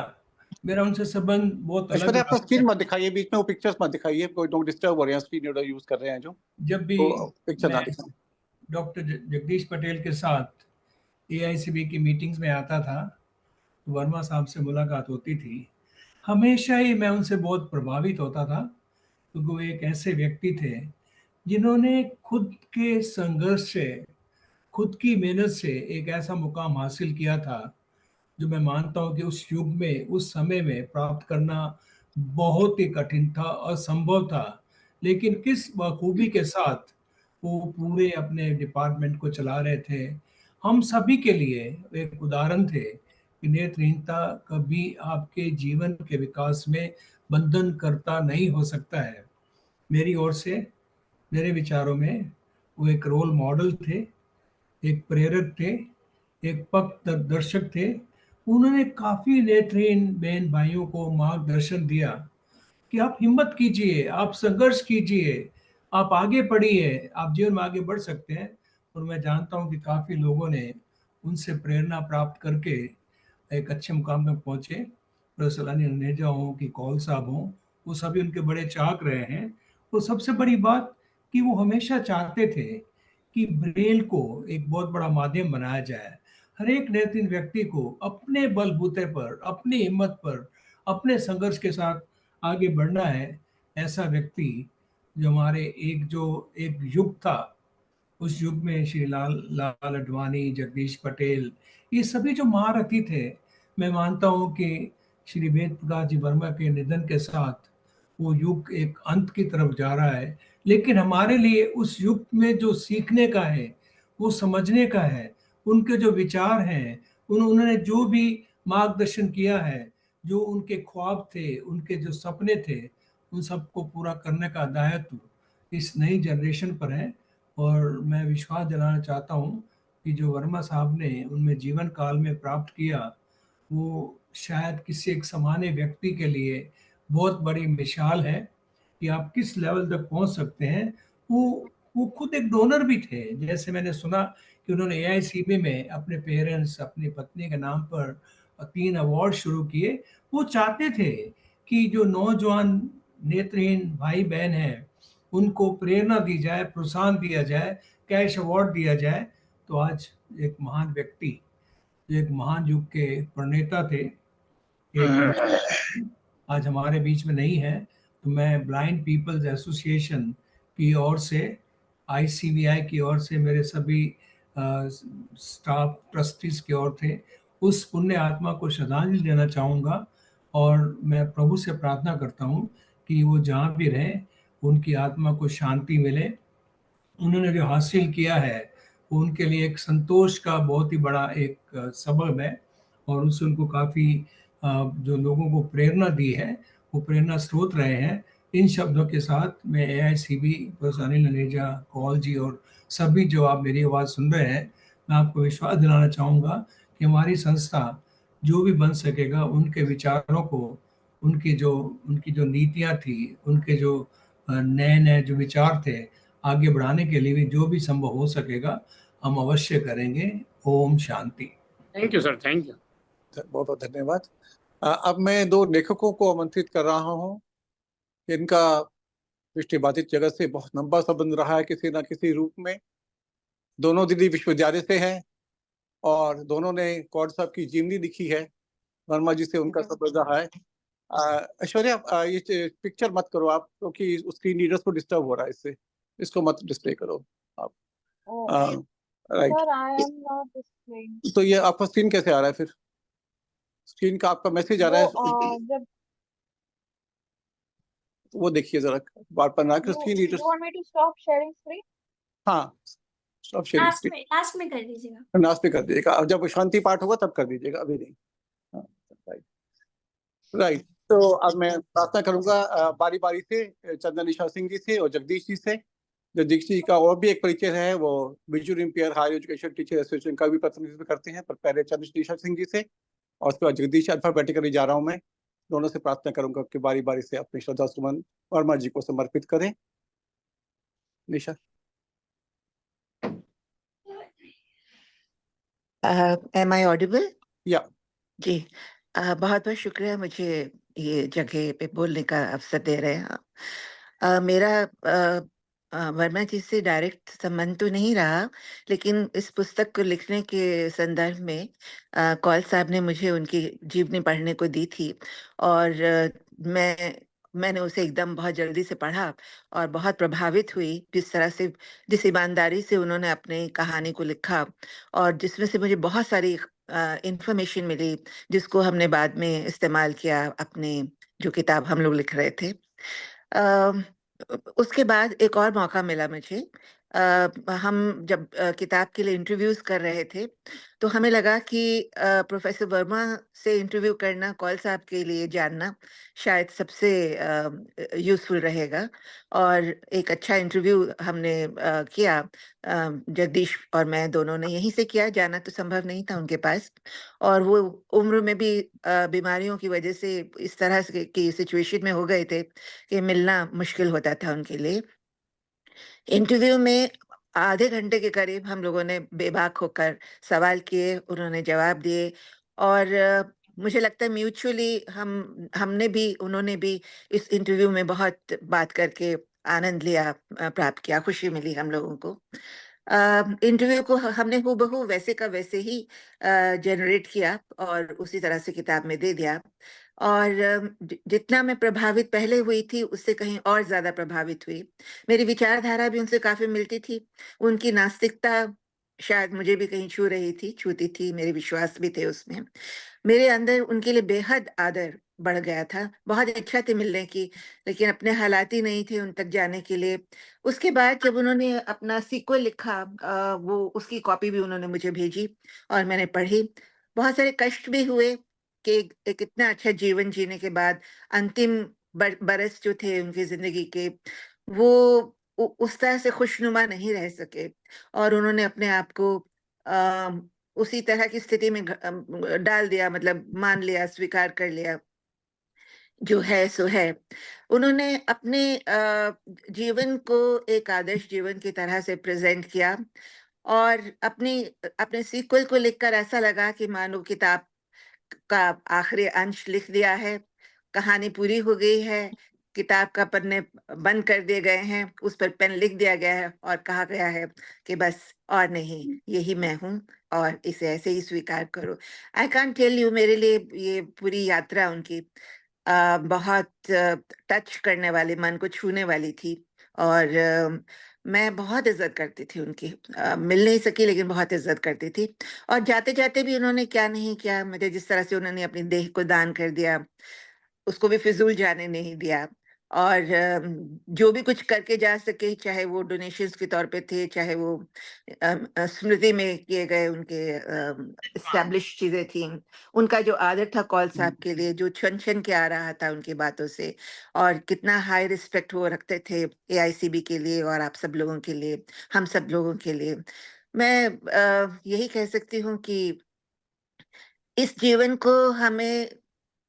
मेरा उनसे संबंध बहुत अलग ऐश्वर्या, अपना था। स्क्रीन मत दिखाइए, बीच में वो पिक्चर्स मत दिखाइए, कोई लोग डिस्टर्ब हो रहे हैं, स्क्रीन रीडर यूज कर रहे हैं जो। जब भी तो पिक्चर ना मैं दिखाएं। डॉक्टर जगदीश पटेल के साथ AICB की मीटिंग्स में आता था, तो वर्मा साहब से मुलाकात होती थी। हमेशा ही मैं उनसे बहुत प्रभावित होता था, क्योंकि वो एक ऐसे व्यक्ति थे जिन्होंने खुद के संघर्ष से, खुद की मेहनत से एक ऐसा मुकाम हासिल किया था जो मैं मानता हूँ कि उस युग में, उस समय में प्राप्त करना बहुत ही कठिन था, असंभव था। लेकिन किस बखूबी के साथ वो पूरे अपने डिपार्टमेंट को चला रहे थे। हम सभी के लिए एक उदाहरण थे कि नेत्रहीनता कभी आपके जीवन के विकास में बंधन करता नहीं हो सकता है। मेरी ओर से, मेरे विचारों में वो एक रोल मॉडल थे, एक प्रेरक थे, एक पथ दर्शक थे। उन्होंने काफी नेत्रहीन बहन भाइयों को मार्गदर्शन दिया कि आप हिम्मत कीजिए, आप संघर्ष कीजिए, आप आगे बढ़िए, आप जीवन में आगे बढ़ सकते हैं। और मैं जानता हूं कि काफी लोगों ने उनसे प्रेरणा प्राप्त करके एक अच्छे मुकाम पर पहुंचे। प्रोफेसर अनिल नेजा हो कि कौल साहब हो, वो सभी उनके बड़े चाहक रहे हैं। और सबसे बड़ी बात कि वो हमेशा चाहते थे कि ब्रेल को एक बहुत बड़ा माध्यम बनाया जाए। हर एक नेत्रहीन व्यक्ति को अपने बलबूते पर, अपनी हिम्मत पर, अपने संघर्ष के साथ आगे बढ़ना है। ऐसा व्यक्ति जो हमारे एक युग था, उस युग में श्री लाल अडवाणी, जगदीश पटेल, ये सभी जो महारथी थे। मैं मानता हूँ कि श्री वेद प्रकाश जी वर्मा के निधन के साथ वो युग एक अंत की तरफ जा रहा है। लेकिन हमारे लिए उस युग में जो सीखने का है, वो समझने का है, उनके जो विचार हैं, उन्होंने जो भी मार्गदर्शन किया है, जो उनके ख्वाब थे, उनके जो सपने थे, उन सबको पूरा करने का दायित्व इस नई जनरेशन पर है। और मैं विश्वास दिलाना चाहता हूँ कि जो वर्मा साहब ने उनमें जीवन काल में प्राप्त किया, वो शायद किसी एक सामान्य व्यक्ति के लिए बहुत बड़ी मिसाल है कि आप किस लेवल तक पहुंच सकते हैं। वो खुद एक डोनर भी थे। जैसे मैंने सुना कि उन्होंने AICB में अपने पेरेंट्स, अपनी पत्नी के नाम पर 3 अवार्ड शुरू किए। वो चाहते थे कि जो नौजवान नेत्रहीन भाई बहन हैं उनको प्रेरणा दी जाए, प्रोत्साहन दिया जाए, कैश अवार्ड दिया जाए। तो आज एक महान व्यक्ति, जो एक महान युग के प्रणेता थे, एक आज हमारे बीच में नहीं है। तो मैं ब्लाइंड पीपल्स एसोसिएशन की ओर से, ICVI की ओर से, मेरे सभी स्टाफ ट्रस्टीज की ओर से उस पुण्य आत्मा को श्रद्धांजलि देना चाहूँगा। और मैं प्रभु से प्रार्थना करता हूँ कि वो जहाँ भी रहें उनकी आत्मा को शांति मिले। उन्होंने जो हासिल किया है वो उनके लिए एक संतोष का बहुत ही बड़ा एक सबब है, और उससे उनको काफ़ी जो लोगों को प्रेरणा दी है वो प्रेरणा स्रोत रहे हैं। इन शब्दों के साथ मैं AICB प्रोफेसर अनिल ननेजा कौल जी और सभी जो आप मेरी आवाज़ सुन रहे हैं, मैं आपको विश्वास दिलाना चाहूँगा कि हमारी संस्था जो भी बन सकेगा उनके विचारों को, उनकी जो नीतियाँ थी, उनके जो नए नए जो विचार थे, आगे बढ़ाने के लिए भी जो भी संभव हो सकेगा हम अवश्य करेंगे। ओम शांति। Thank you sir, thank you, बहुत बहुत धन्यवाद। अब मैं दो लेखकों को आमंत्रित कर रहा हूँ। इनका दृष्टिबाधित जगत से बहुत लंबा संबंध रहा है किसी न किसी रूप में। दोनों दिल्ली विश्वविद्यालय से हैं और दोनों ने कौड़ साहब की जीवनी लिखी है। वर्मा जी से उनका संबंध रहा है। ऐश्वर्या, ये पिक्चर मत करो आप, क्योंकि स्क्रीन रीडर्स को डिस्टर्ब हो रहा है इससे। इसको मत डिस्प्ले करो आप। Right, Sir, I am not displaying. तो ये आपका स्क्रीन कैसे आ रहा है फिर? स्क्रीन का आपका मैसेज आ रहा है, जब वो देखिए जरा, बार बार ना कि screen you readers. want me to stop sharing screen? हाँ, स्टॉप शेयरिंग स्क्रीन। लास्ट में कर दीजिएगा। लास्ट में कर दीजिएगा, और जब शांति पाठ होगा तब कर दीजिएगा, अभी नहीं। Right right. तो अब मैं प्रार्थना करूंगा बारी बारी से चंदन निशा सिंह जी से और जगदीश जी से। जगदीश जी का और भी एक परिचय है, वो visual impair higher education teacher association का भी प्रतिनिधित्व करते हैं, पर पहले चंदन निशा सिंह जी से और उसके बाद जगदीश। अल्फाबेटिकली जा रहा हूँ मैं। दोनों से प्रार्थना करूंगा कि बारी बारी से अपने श्रद्धा सुमन वर्मा जी को समर्पित करें। निशा। Am I audible? या जी, बहुत बहुत शुक्रिया मुझे ये जगह पे बोलने का अवसर दे रहे हैं आप। मेरा वर्मा जी से डायरेक्ट संबंध तो नहीं रहा, लेकिन इस पुस्तक को लिखने के संदर्भ में कौल साहब ने मुझे उनकी जीवनी पढ़ने को दी थी, और मैंने उसे एकदम बहुत जल्दी से पढ़ा और बहुत प्रभावित हुई जिस तरह से, जिस ईमानदारी से उन्होंने अपनी कहानी को लिखा, और जिसमें से मुझे बहुत सारी इंफॉर्मेशन मिली जिसको हमने बाद में इस्तेमाल किया अपने जो किताब हम लोग लिख रहे थे। उसके बाद एक और मौका मिला मुझे। हम जब किताब के लिए इंटरव्यूज कर रहे थे तो हमें लगा कि प्रोफेसर वर्मा से इंटरव्यू करना, कौल साहब के लिए जानना शायद सबसे यूजफुल रहेगा, और एक अच्छा इंटरव्यू हमने किया। जगदीश और मैं दोनों ने यहीं से किया, जाना तो संभव नहीं था उनके पास, और वो उम्र में भी बीमारियों की वजह से इस तरह की सिचुएशन में हो गए थे कि मिलना मुश्किल होता था उनके लिए। इंटरव्यू में आधे घंटे के करीब हम लोगों ने बेबाक होकर सवाल किए, उन्होंने जवाब दिए, और मुझे लगता है म्यूचुअली हमने भी, उन्होंने भी इस इंटरव्यू में बहुत बात करके आनंद लिया, प्राप्त किया, खुशी मिली हम लोगों को। इंटरव्यू को हमने हूबहू वैसे का वैसे ही जनरेट किया और उसी तरह से किताब में दे दिया, और जितना मैं प्रभावित पहले हुई थी उससे कहीं और ज्यादा प्रभावित हुई। मेरी विचारधारा भी उनसे काफी मिलती थी, उनकी नास्तिकता शायद मुझे भी कहीं छूती थी, मेरे विश्वास भी थे उसमें। मेरे अंदर उनके लिए बेहद आदर बढ़ गया था, बहुत इच्छा थी मिलने की, लेकिन अपने हालात ही नहीं थे उन तक जाने के लिए। उसके बाद जब उन्होंने अपना सीक्वल लिखा, वो उसकी कॉपी भी उन्होंने मुझे भेजी और मैंने पढ़ी। बहुत सारे कष्ट भी हुए कि एक इतना अच्छा जीवन जीने के बाद अंतिम बरस जो थे उनकी जिंदगी के, वो उस तरह से खुशनुमा नहीं रह सके, और उन्होंने अपने आप को उसी तरह की स्थिति में डाल दिया, मतलब मान लिया, स्वीकार कर लिया, जो है सो है। उन्होंने अपने जीवन को एक आदर्श जीवन की तरह से प्रेजेंट किया, और अपने सीक्वल को लिखकर ऐसा लगा कि मानो किताब का आखिरी अंश लिख दिया है, कहानी पूरी हो गई है, किताब का पन्ने बंद कर दिए गए हैं, उस पर पेन लिख दिया गया है और कहा गया है कि बस और नहीं, यही मैं हूँ और इसे ऐसे ही स्वीकार करो। आई कांट टेल यू, मेरे लिए ये पूरी यात्रा उनकी बहुत टच करने वाली, मन को छूने वाली थी और मैं बहुत इज्जत करती थी उनकी। मिल नहीं सकी लेकिन बहुत इज्जत करती थी। और जाते जाते भी उन्होंने क्या नहीं किया, मुझे जिस तरह से उन्होंने अपनी देह को दान कर दिया, उसको भी फिजूल जाने नहीं दिया। और जो भी कुछ करके जा सके, चाहे वो डोनेशंस के तौर पे थे, चाहे वो स्मृति में किए गए उनके एस्टैब्लिश चीजें थी, उनका जो आदर था कौल साहब के लिए, जो छन छन के आ रहा था उनकी बातों से, और कितना हाई रिस्पेक्ट वो रखते थे एआईसीबी के लिए और आप सब लोगों के लिए, हम सब लोगों के लिए। मैं यही कह सकती हूँ कि इस जीवन को हमें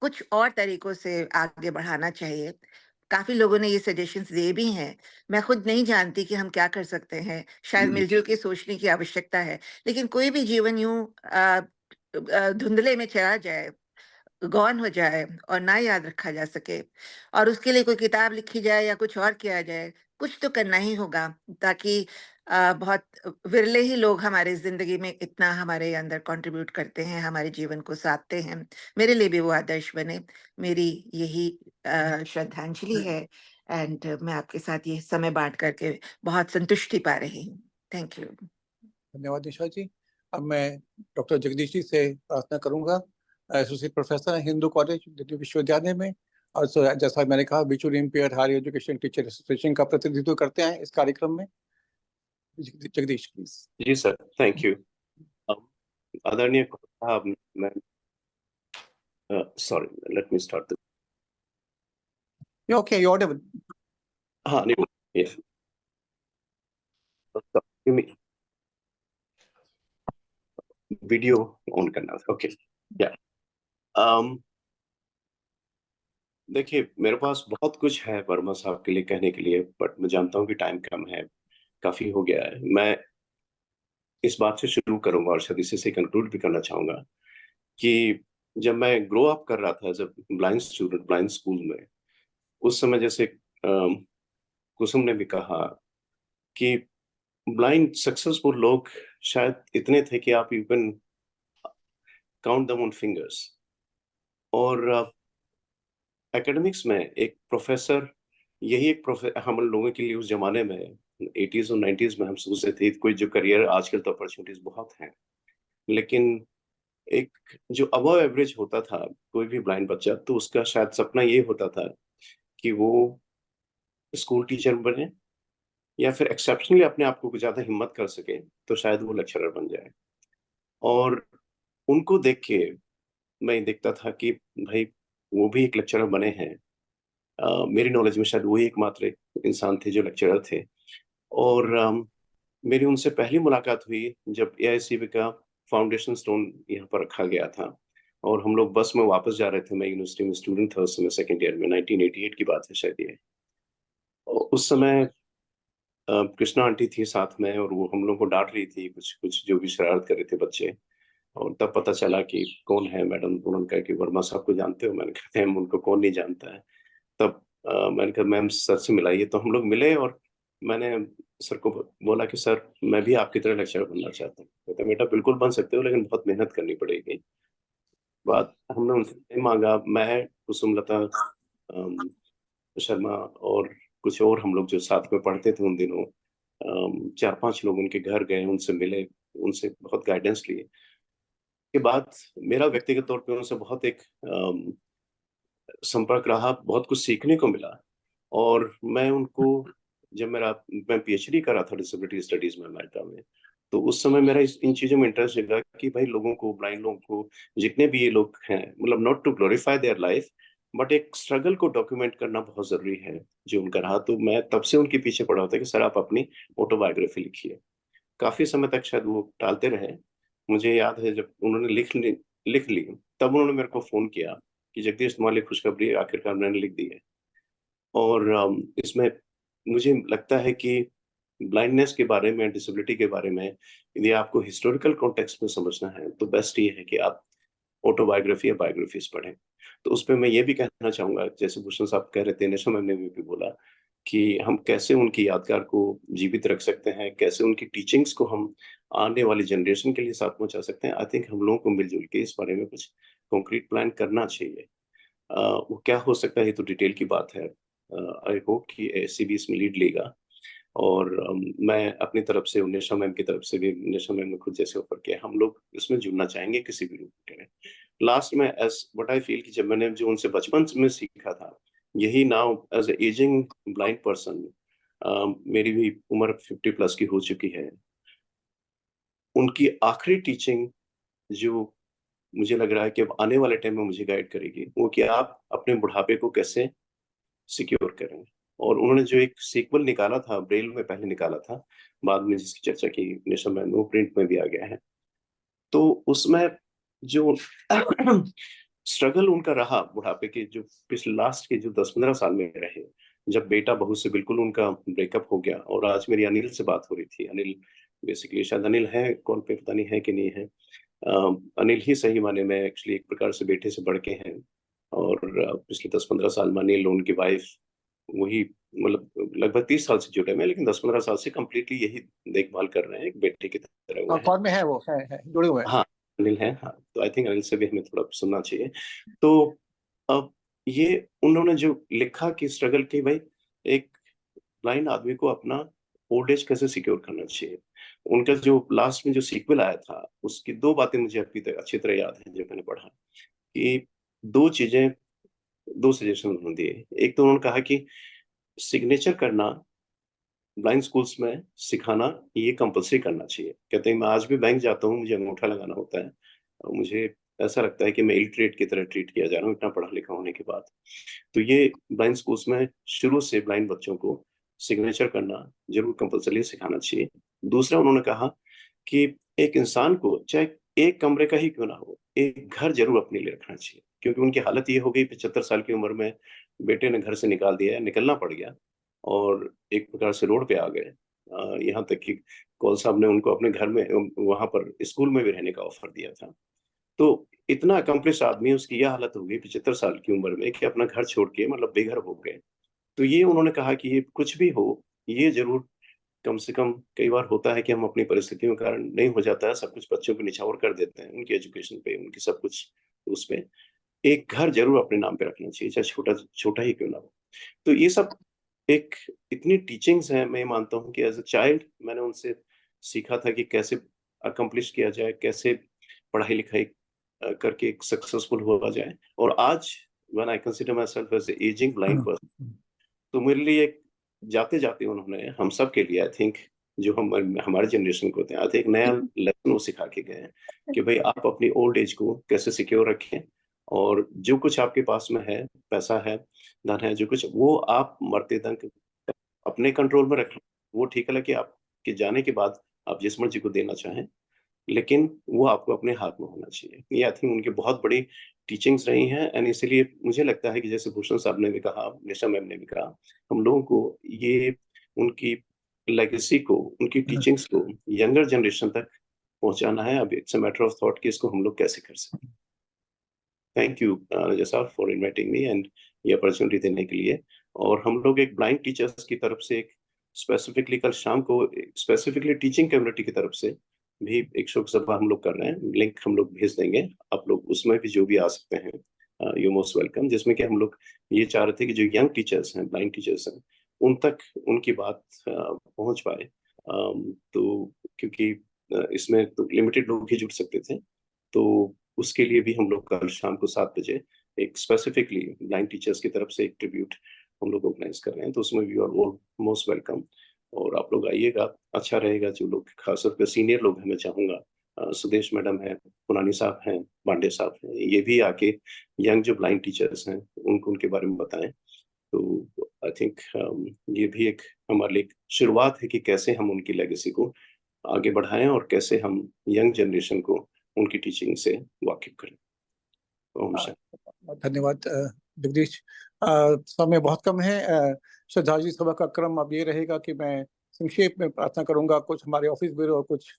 कुछ और तरीकों से आगे बढ़ाना चाहिए। काफी लोगों ने ये सजेशंस दिए भी हैं। मैं खुद नहीं जानती कि हम क्या कर सकते हैं, शायद मिलजुल के सोचने की आवश्यकता है। लेकिन कोई भी जीवन यूं धुंधले में चला जाए, गौन हो जाए और ना याद रखा जा सके, और उसके लिए कोई किताब लिखी जाए या कुछ और किया जाए, कुछ तो करना ही होगा, ताकि बहुत विरले ही लोग हमारे जिंदगी में इतना हमारे अंदर कंट्रीब्यूट करते हैं, हमारे जीवन को साधते हैं। मेरे लिए भी वो आदर्श बने, मेरी यही श्रद्धांजलि है। एंड मैं आपके साथ ये समय बांट करके बहुत संतुष्टि पा रही हूँ। Thank you. धन्यवाद निशा जी। अब मैं डॉक्टर जगदीश जी से प्रार्थना करूंगा। एसोसिएट प्रोफेसर हैं हिंदू कॉलेज दिल्ली विश्वविद्यालय में, और जैसा मैंने कहा visually impaired higher education teacher association का प्रतिनिधित्व करते हैं इस कार्यक्रम में। जगदीश प्लीज। जी सर, थैंक यू। आदरणीय साहब, मैं sorry, let me start. Okay, you audible. हाँ, नहीं, यस, वीडियो ऑन करना, ओके, या देखिए, मेरे पास बहुत कुछ है वर्मा साहब के लिए कहने के लिए, बट मैं जानता हूँ कि टाइम कम है, काफी हो गया है। मैं इस बात से शुरू करूंगा और शायद इसी से कंक्लूड भी करना चाहूंगा कि जब मैं ग्रो अप कर रहा था as a blind student, blind school में, उस समय जैसे कुसुम ने भी कहा कि ब्लाइंड सक्सेसफुल लोग शायद इतने थे कि आप you can count them on fingers. और एकेडमिक्स में एक प्रोफेसर, यही एक हम लोगों के लिए उस जमाने में 80s और 90s में हम सोचते थे कोई जो करियर, आजकल तो अपॉर्चुनिटीज बहुत हैं, लेकिन एक जो अबव एवरेज होता था कोई भी ब्लाइंड बच्चा, तो उसका शायद सपना ये होता था कि वो स्कूल टीचर बने, या फिर एक्सेप्शनली अपने आप को ज्यादा हिम्मत कर सके तो शायद वो लेक्चरर बन जाए। और उनको देख के मैं देखता था कि भाई वो भी एक लेक्चरर बने हैं। मेरी नॉलेज में शायद वही एकमात्र इंसान थे जो लेक्चरर थे। और मेरी उनसे पहली मुलाकात हुई जब एआईसीबी का फाउंडेशन स्टोन यहाँ पर रखा गया था, और हम लोग बस में वापस जा रहे थे। मैं यूनिवर्सिटी में स्टूडेंट था उस समय, सेकेंड ईयर में, 1988 की बात है शायद ये। उस समय कृष्णा आंटी थी साथ में, और वो हम लोग को डांट रही थी, कुछ कुछ जो भी शरारत कर रहे थे बच्चे। और तब पता चला कि कौन है मैडम। उन्होंने कहा कि वर्मा साहब को जानते हो? मैंने कहा मैम उनको कौन नहीं जानता है। तब मैंने कहा मैम सर से मिलाइए। तो हम लोग मिले और मैंने सर को बोला कि सर मैं भी आपकी तरह लेक्चरर बनना चाहता हूँ। कहते बेटा बिल्कुल बन सकते हो, लेकिन बहुत मेहनत करनी पड़ेगी। बात हमने उनसे मांगा, मैं, कुसुमलता शर्मा और कुछ और हम लोग जो साथ में पढ़ते थे उन दिनों, 4-5 लोग उनके घर गए, उनसे मिले, उनसे बहुत गाइडेंस लिए। के बाद मेरा व्यक्तिगत तौर पे उनसे बहुत एक संपर्क रहा, बहुत कुछ सीखने को मिला। और मैं उनको, जब मैं पीएचडी कर रहा था डिसेबिलिटी स्टडीज में अमेरिका में, तो उस समय मेरा इन चीजों में इंटरेस्ट जगा कि भाई लोगों को, ब्लाइंड लोगों को, जितने भी ये लोग हैं, मतलब not to glorify their life, but एक स्ट्रगल को डॉक्यूमेंट करना बहुत जरूरी है जो उनका रहा। तो मैं तब से उनके पीछे पड़ा होता कि सर आप अपनी ऑटोबायोग्राफी लिखिए। काफी समय तक शायद वो टालते रहे। मुझे याद है जब उन्होंने लिख ली, तब उन्होंने मेरे को फोन किया कि जगदीश तुम्हारी खुशखबरी आखिरकार मैंने लिख दी है। और इसमें मुझे लगता है कि ब्लाइंडनेस के बारे में, डिसेबिलिटी के बारे में, यदि आपको हिस्टोरिकल कॉन्टेक्स्ट में समझना है तो बेस्ट ये है कि आप ऑटोबायोग्राफी या बायोग्राफीज पढ़ें। तो उस पर मैं ये भी कहना चाहूंगा, जैसे भूषण साहब कह रहे थे, नेशा मैम ने भी बोला कि हम कैसे उनकी यादगार को जीवित रख सकते हैं, कैसे उनकी टीचिंग्स को हम आने वाली जनरेशन के लिए साथ पहुंचा सकते हैं। आई थिंक हम लोगों को मिलजुल के इस बारे में कुछ कॉन्क्रीट प्लान करना चाहिए। वो क्या हो सकता है, ये तो डिटेल की बात है। आई होप कि एसीबी इसमें लीड लेगा, और मैं अपनी तरफ से, नेशा मैम की तरफ से भी, नेशा मैम ने खुद जैसे ऑफर किया, हम लोग इसमें जुड़ना चाहेंगे किसी भी रूप में। लास्ट में एज व्हाट आई फील कि जब मैंने जो उनसे बचपन में सीखा था, यही now as a ageing blind person, मेरी भी उम्र 50 प्लस की हो चुकी है, उनकी आखिरी टीचिंग जो मुझे लग रहा है कि अब आने वाले टाइम में मुझे गाइड करेगी, वो कि आप अपने बुढ़ापे को कैसे सिक्योर करें। और उन्होंने जो एक सीक्वल निकाला था, ब्रेल में पहले निकाला था, बाद में जिसकी चर्चा की नेशा मैम ने, वो प्रिंट में भी आ गया है। तो उसमें जो स्ट्रगल उनका रहा बुढ़ापे के, जो पिछले लास्ट के जो 10-15 साल में रहे, जब बेटा बहू से बिल्कुल उनका ब्रेकअप हो गया, और आज मेरी अनिल से बात हो रही थी, अनिल बेसिकली, शायद अनिल है कॉल पे, पता नहीं है कि नहीं है, अनिल ही सही माने में एक्चुअली एक प्रकार से बेटे से बढ़ के हैं, और पिछले 10-15 साल में अनिल, उनकी वाइफ, वही मतलब लगभग 30 साल से जुड़े हुए हैं, लेकिन 10-15 साल से कंप्लीटली यही देखभाल कर रहे हैं, एक बेटे की तरह हुए हैं। कौन में है वो, है जुड़े हुए हैं। हाँ, अनिल है, हाँ। तो आई थिंक अनिल से भी हमें थोड़ा सुनना चाहिए। तो अब ये उन्होंने जो लिखा कि स्ट्रगल की, भाई एक ब्लाइंड आदमी को अपना ओल्ड एज कैसे सिक्योर करना चाहिए। उनका जो लास्ट में जो सीक्वल आया था, उसकी 2 बातें मुझे अभी तक अच्छी तरह याद है, जब मैंने पढ़ा कि 2 सजेशन उन्होंने दिए। एक तो उन्होंने कहा कि सिग्नेचर करना ब्लाइंड स्कूल्स में सिखाना, ये कंपलसरी करना चाहिए। कहते हैं मैं आज भी बैंक जाता हूँ, मुझे अंगूठा लगाना होता है, और मुझे ऐसा लगता है कि मैं इलिटरेट की तरह ट्रीट किया जा रहा हूँ इतना पढ़ा लिखा होने के बाद। तो ये ब्लाइंड स्कूल्स में शुरू से ब्लाइंड बच्चों को सिग्नेचर करना जरूर कंपलसरी सिखाना चाहिए। दूसरा उन्होंने कहा कि एक इंसान को चाहे एक कमरे का ही क्यों ना हो, एक घर जरूर अपने लिए रखना चाहिए, क्योंकि उनकी हालत ये हो गई, 75 साल की उम्र में बेटे ने घर से निकाल दिया, निकलना पड़ गया, और एक प्रकार से रोड पे आ गए। यहाँ तक कि कौल साहब ने उनको अपने घर में, वहां पर स्कूल में भी रहने का ऑफर दिया था। तो इतना अकम्प्लिश आदमी, उसकी यह हालत हो गई 75 साल की उम्र में कि अपना घर छोड़ के मतलब बेघर हो गए। तो ये उन्होंने कहा कि ये कुछ भी हो, ये जरूर कम से कम, कई बार होता है कि हम अपनी परिस्थितियों के कारण नहीं हो जाता है, सब कुछ बच्चों को निछावर कर देते हैं, उनकी एजुकेशन पे, उनकी सब कुछ उस पे, एक घर जरूर अपने नाम पे रखना चाहिए, चाहे छोटा छोटा ही क्यों ना हो। तो ये सब एक इतनी टीचिंग्स हैं, मैं मानता हूँ कि एज अ चाइल्ड मैंने उनसे सीखा था कि कैसे अकम्प्लिश किया जाए, कैसे पढ़ाई लिखाई करके एक सक्सेसफुल हुआ जाए। और आज when I consider myself as ageing blind person, तो मेरे लिए जाते जाते उन्होंने हम सब के लिए, आई थिंक जो हम हमारे जनरेशन को होते हैं, आई थिंक नया लेसन वो सिखा के गए हैं कि भाई आप अपनी ओल्ड एज को कैसे सिक्योर रखें, और जो कुछ आपके पास में है, पैसा है, धन है, जो कुछ, वो आप मरते तक अपने कंट्रोल में रखें। वो ठीक है कि आपके जाने के बाद आप जिस मर्जी को देना चाहें, लेकिन वो आपको अपने हाथ में होना चाहिए। ये आई थिंक उनकी बहुत बड़ी टीचिंग्स रही हैं, एंड इसीलिए मुझे लगता है कि जैसे भूषण साहब ने भी कहा, निशा मैम ने भी कहा, हम लोगों को ये उनकी लेगेसी को, उनकी टीचिंग्स को यंगर जनरेशन तक पहुंचाना है। अब it's a matter of thought कि इसको हम लोग कैसे कर सकते हैं। थैंक यू रजा साहब फॉर इनवाइटिंग मी एंड ये अपॉर्चुनिटी देने के लिए। और हम लोग एक ब्लाइंड टीचर्स की तरफ से एक स्पेसिफिकली कल शाम को स्पेसिफिकली टीचिंग कम्युनिटी की तरफ से भी एक शोक सभा हम लोग कर रहे हैं, लिंक हम लोग भेज देंगे, आप लोग उसमें भी जो भी आ सकते हैं, यू मोस्ट वेलकम। जिसमें कि हम लोग ये चाह रहे थे कि जो यंग टीचर्स हैं, ब्लाइंड टीचर्स हैं, उन तक उनकी बात पहुंच पाए। तो क्योंकि इसमें तो लिमिटेड लोग ही जुड़ सकते थे, तो उसके लिए भी हम लोग कल शाम को 7 बजे एक स्पेसिफिकली ब्लाइंड टीचर्स की तरफ से एक ट्रिब्यूट हम लोग ऑर्गेनाइज कर रहे हैं, तो उसमें भी यू आर मोस्ट वेलकम। और आप लोग आइएगा, अच्छा रहेगा। जो लोग खासतौर पर सीनियर लोग हैं, मैं चाहूंगा सुदेश मैडम हैं, पुरानी साहब हैं, पांडे साहब हैं, ये भी आके यंग जो ब्लाइंड टीचर्स हैं उनको उनके बारे में बताएं। तो आई थिंक ये भी एक हमारे लिए शुरुआत है कि कैसे हम उनकी लेगेसी को आगे बढ़ाएं और कैसे हम यंग जनरेशन को उनकी टीचिंग से वाकिफ करें। ओम शांति। धन्यवाद जगदीश। समय बहुत कम है। श्रद्धांजलि सभा का क्रम अब ये रहेगा कि मैं संक्षेप में प्रार्थना करूंगा कुछ हमारे ऑफिस ब्यूरो और कुछ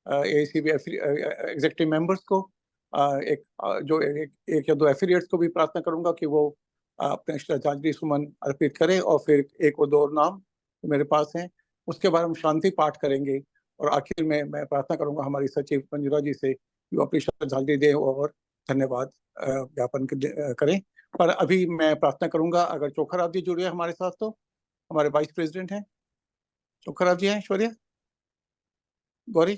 AICB एग्जीक्यूटिव मेंबर्स को, एक या दो एफिलिएट्स को भी प्रार्थना करूंगा कि वो अपने श्रद्धांजलि सुमन अर्पित करें, और फिर एक और दो और नाम मेरे पास हैं। उसके बाद हम शांति पाठ करेंगे, और आखिर में मैं प्रार्थना करूंगा हमारी सचिव मंजुला जी से कि वो अपनी श्रद्धांजलि दें और धन्यवाद ज्ञापन करें। पर अभी मैं प्रार्थना करूंगा, अगर चोखाराव जी जुड़े हमारे साथ, तो हमारे वाइस प्रेसिडेंट हैं। चोखाराव जी हैं? ऐश्वर्या, गौरी?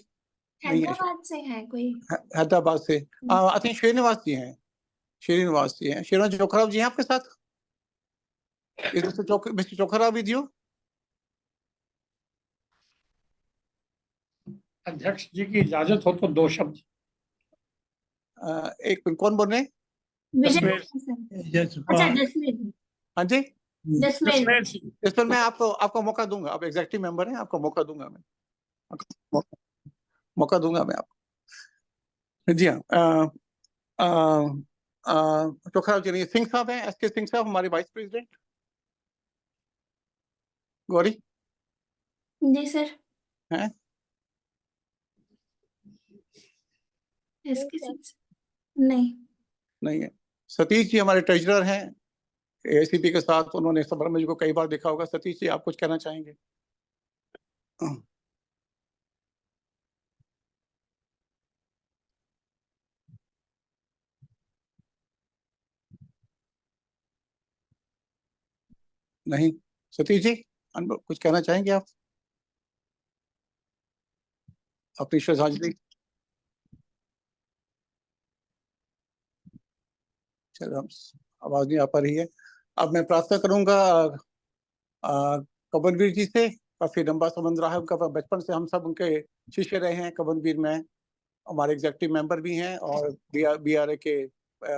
नहीं है। हैदराबाद से है कोई? हैदराबाद से आई थिंक श्रीनिवास जी हैं। श्रीनिवास जी हैं। श्रीनिवास चोखाराव जी हैं आपके साथ? Mister Chokharao with you? अध्यक्ष जी की इजाजत हो तो दो शब्द। एक मिनट, कौन बोल रहे हैं? अच्छा, जसमेर। हाँ जी, जसमेर। मैं आपको मौका दूंगा। आप एग्जेक्टिव मेंबर हैं, आपको मौका दूंगा मैं। मौका दूंगा मैं आपको। जी हाँ, चोखाराव जी नहीं, सिंह साहब हैं, एसके सिंह साहब हमारे वाइस प्रेसिडेंट। गौरी? जी सर। हैं? इसके नहीं नहीं है। सतीश जी हमारे ट्रेजरर हैं एआईसीपी के साथ, उन्होंने वर्मा जी को कई बार देखा होगा। सतीश जी, आप कुछ कहना चाहेंगे? नहीं। सतीश जी, कुछ कहना चाहेंगे आप अपनी श्रद्धांजलि? चलो, आवाज नहीं आ पा रही है। अब मैं प्रार्थना करूंगा कबनवीर जी से। काफी लंबा संबंध रहा है उनका, बचपन से हम सब उनके शिष्य रहे हैं। कबनवीर में हमारे एग्जेक्टिव मेंबर भी हैं और बीआरए के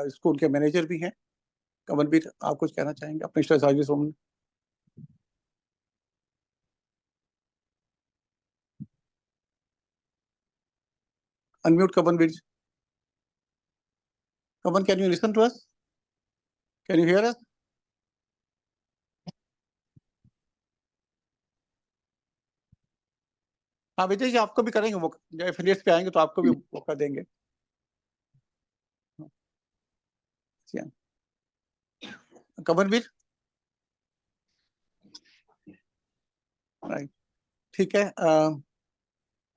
स्कूल के मैनेजर भी हैं। कबनवीर, आप कुछ कहना चाहेंगे अपनी श्रद्धांजलि सुमन? Unmute Kaban, Kaban, can you listen to us? Can you hear us? हाँ विजय जी, आपको भी करेंगे मौका, जब एफिलिएट्स पे आएंगे तो आपको भी मौका देंगे। कबनवीर, ठीक है,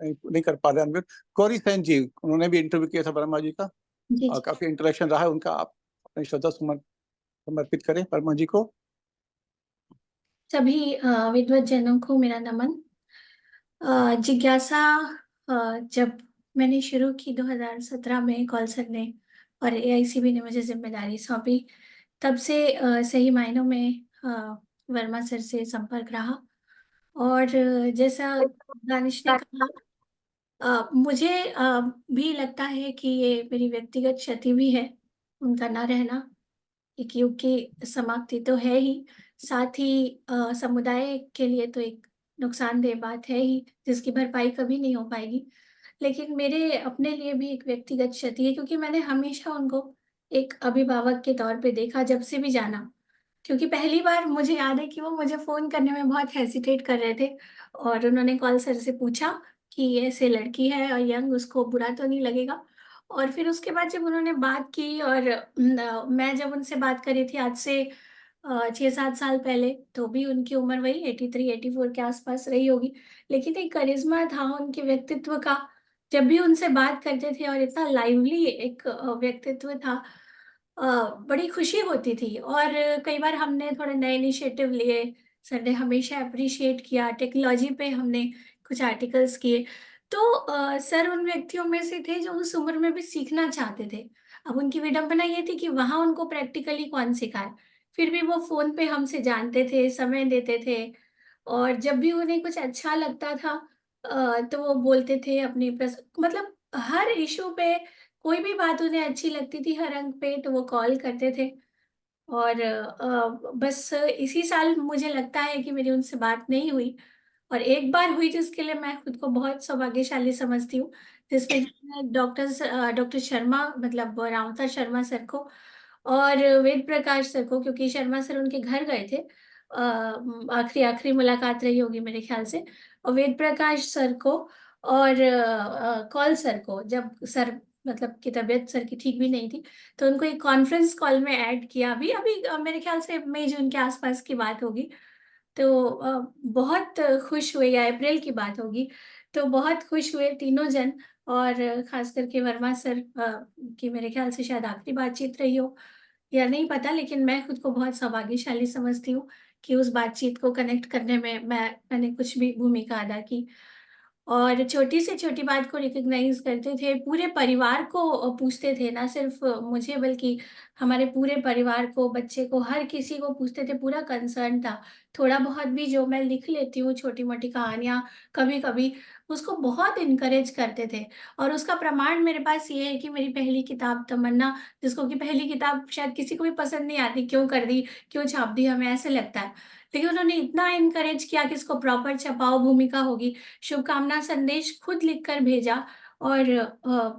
नहीं कर पा रहे अनम्यूट। गौरी सेन जी, उन्होंने भी इंटरव्यू किया था वर्मा जी का, काफी इंटरेक्शन रहा है उनका। आप अपनी श्रद्धा सुमन समर्पित करें वर्मा जी को। सभी विद्वत जनों को मेरा नमन। जिज्ञासा जब मैंने शुरू की 2017 में, कौलसर ने और एआईसीबी ने मुझे जिम्मेदारी सौंपी, तब से सही मायनों में वर्मा सर से संपर्क रहा। और जैसा दानिश ने कहा, मुझे भी लगता है कि ये मेरी व्यक्तिगत क्षति भी है उनका ना रहना। एक युग की समाप्ति तो है ही, साथ ही समुदाय के लिए तो एक नुकसानदेह बात है ही, जिसकी भरपाई कभी नहीं हो पाएगी। लेकिन मेरे अपने लिए भी एक व्यक्तिगत क्षति है, क्योंकि मैंने हमेशा उनको एक अभिभावक के तौर पे देखा जब से भी जाना। क्योंकि पहली बार मुझे याद है कि वो मुझे फोन करने में बहुत हेसिटेट कर रहे थे, और उन्होंने कॉल सर से पूछा कि ये ऐसे लड़की है और यंग, उसको बुरा तो नहीं लगेगा। और फिर उसके बाद जब उन्होंने बात की, और मैं जब उनसे बात करी थी आज से 6-7 साल पहले, तो भी उनकी उम्र वही 83-84 के आसपास रही होगी। लेकिन एक करिश्मा था उनके व्यक्तित्व का, जब भी उनसे बात करते थे, और इतना लाइवली एक व्यक्तित्व था, बड़ी खुशी होती थी। और कई बार हमने थोड़े नए इनिशिएटिव लिए, सर ने हमेशा अप्रिशिएट किया, टेक्नोलॉजी पे हमने कुछ आर्टिकल्स किए। तो सर उन व्यक्तियों में से थे जो उस उम्र में भी सीखना चाहते थे। अब उनकी विडंबना ये थी कि वहां उनको प्रैक्टिकली कौन सिखाए, फिर भी वो फोन पे हमसे जानते थे, समय देते थे। और जब भी उन्हें कुछ अच्छा लगता था तो वो बोलते थे अपनी मतलब हर इशू पे, कोई भी बात उन्हें अच्छी लगती थी हर अंक पे, तो वो कॉल करते थे। और बस इसी साल मुझे लगता है कि मेरी उनसे बात नहीं हुई, और एक बार हुई जिसके लिए मैं खुद को बहुत सौभाग्यशाली समझती हूँ, जिसमें डॉक्टर शर्मा, मतलब रावता शर्मा सर को, और वेद प्रकाश सर को, क्योंकि शर्मा सर उनके घर गए थे, आखिरी आखिरी मुलाकात रही होगी मेरे ख्याल से। और वेद प्रकाश सर को और कौल सर को, जब सर मतलब कि तबीयत सर की ठीक भी नहीं थी, तो उनको एक कॉन्फ्रेंस कॉल में ऐड किया। अभी अभी मेरे ख्याल से मई जून के आसपास की बात होगी। तो बहुत खुश हुए, या अप्रैल की बात होगी। तो बहुत खुश हुए तीनों जन, और खास करके वर्मा सर की मेरे ख्याल से शायद आखिरी बातचीत रही हो या नहीं पता, लेकिन मैं खुद को बहुत सौभाग्यशाली समझती हूँ कि उस बातचीत को कनेक्ट करने में मैंने कुछ भी भूमिका अदा की। और छोटी से छोटी बात को रिकॉग्नाइज करते थे, पूरे परिवार को पूछते थे, ना सिर्फ मुझे बल्कि हमारे पूरे परिवार को, बच्चे को, हर किसी को पूछते थे। पूरा कंसर्न था। थोड़ा बहुत भी जो मैं लिख लेती हूँ, छोटी मोटी कहानियाँ कभी कभी, उसको बहुत इनकरेज करते थे। और उसका प्रमाण मेरे पास ये है कि मेरी पहली किताब तमन्ना, जिसको कि पहली किताब शायद किसी को भी पसंद नहीं आती, क्यों कर दी, क्यों छाप दी, हमें ऐसे लगता है, लेकिन उन्होंने इतना इनकरेज किया कि इसको प्रॉपर छपाओ, भूमिका होगी, शुभकामना संदेश खुद लिखकर भेजा। और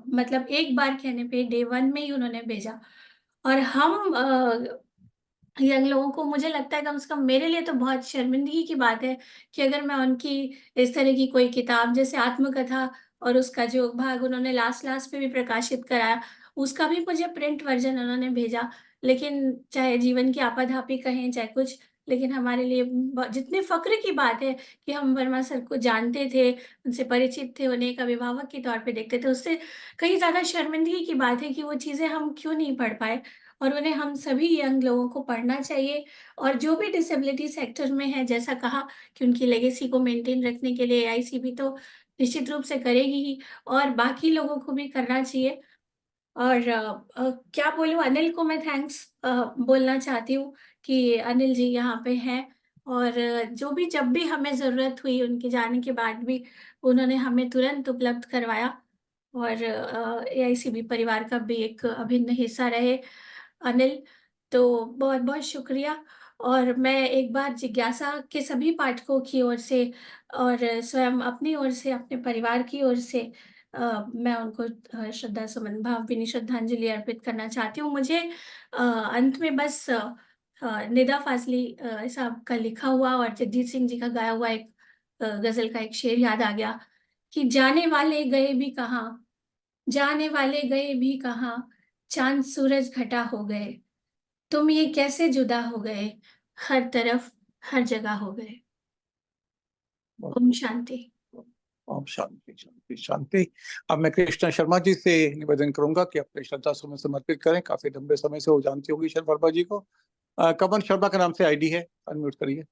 मतलब एक बार कहने पे डे 1 में ही उन्होंने भेजा। और हम यंग लोगों को, मुझे लगता है कम से कम मेरे लिए तो बहुत शर्मिंदगी की बात है कि अगर मैं उनकी इस तरह की कोई किताब, जैसे आत्मकथा, और उसका जो भाग उन्होंने लास्ट लास्ट पे भी प्रकाशित कराया, उसका भी मुझे प्रिंट वर्जन उन्होंने भेजा। लेकिन चाहे जीवन की आपाधापी कहें चाहे कुछ, लेकिन हमारे लिए जितने फक्र की बात है कि हम वर्मा सर को जानते थे, उनसे परिचित थे, उन्हें एक अभिभावक के तौर पे देखते थे, उससे कहीं ज्यादा शर्मिंदगी की बात है कि वो चीजें हम क्यों नहीं पढ़ पाए। और उन्हें हम सभी यंग लोगों को पढ़ना चाहिए। और जो भी डिसेबिलिटी सेक्टर में है, जैसा कहा कि उनकी लेगेसी को मेंटेन रखने के लिए AICB तो निश्चित रूप से करेगी ही, और बाकी लोगों को भी करना चाहिए। और क्या बोलूं, अनिल को मैं थैंक्स बोलना चाहती हूँ कि अनिल जी यहाँ पे हैं, और जो भी जब भी हमें ज़रूरत हुई, उनके जाने के बाद भी उन्होंने हमें तुरंत उपलब्ध करवाया। और AICB परिवार का भी एक अभिन्न हिस्सा रहे अनिल। तो बहुत बहुत शुक्रिया। और मैं एक बार जिज्ञासा के सभी पाठकों की ओर से, और स्वयं अपनी ओर से, अपने परिवार की ओर से मैं उनको श्रद्धा सुमन भावभीनी श्रद्धांजलि अर्पित करना चाहती हूँ। मुझे अंत में बस निदा फाजली साहब का लिखा हुआ और जगजीत सिंह जी का गाया हुआ एक गजल का एक शेर याद आ गया कि जाने वाले गए भी कहाँ, जाने वाले गए भी कहाँ, चांद सूरज घटा हो गए, तुम ये कैसे जुदा हो गए, हर तरफ हर जगह हो गए। ओम शांति। ओम शांति शांति शांति। अब मैं कृष्णा शर्मा जी से निवेदन करूंगा कि अपने श्रद्धा सुमन समर्पित करें। काफी लंबे समय से वो जानती होगी शर्मा वर्मा जी को। कमल शर्मा का नाम से ID है, अनम्यूट करिए।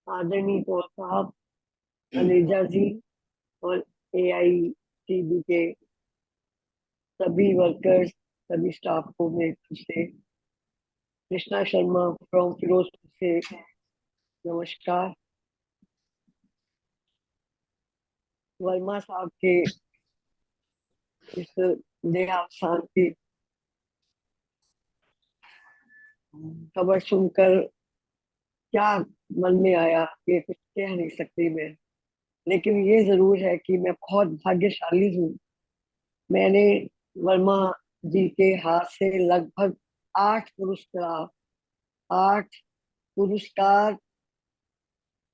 आदरणीय कौर साहब, अनिजा जी और AICB के सभी वर्कर्स, सभी स्टाफ को मेरी तरफ से, कृष्णा शर्मा फ्रॉम फिरोजपुर से नमस्कार। वर्मा साहब के इस देहावसान की खबर सुनकर क्या मन में आया ये कुछ कह नहीं सकती मैं, लेकिन ये जरूर है कि मैं बहुत भाग्यशाली हूँ। मैंने वर्मा जी के हाथ से लगभग 8 पुरस्कार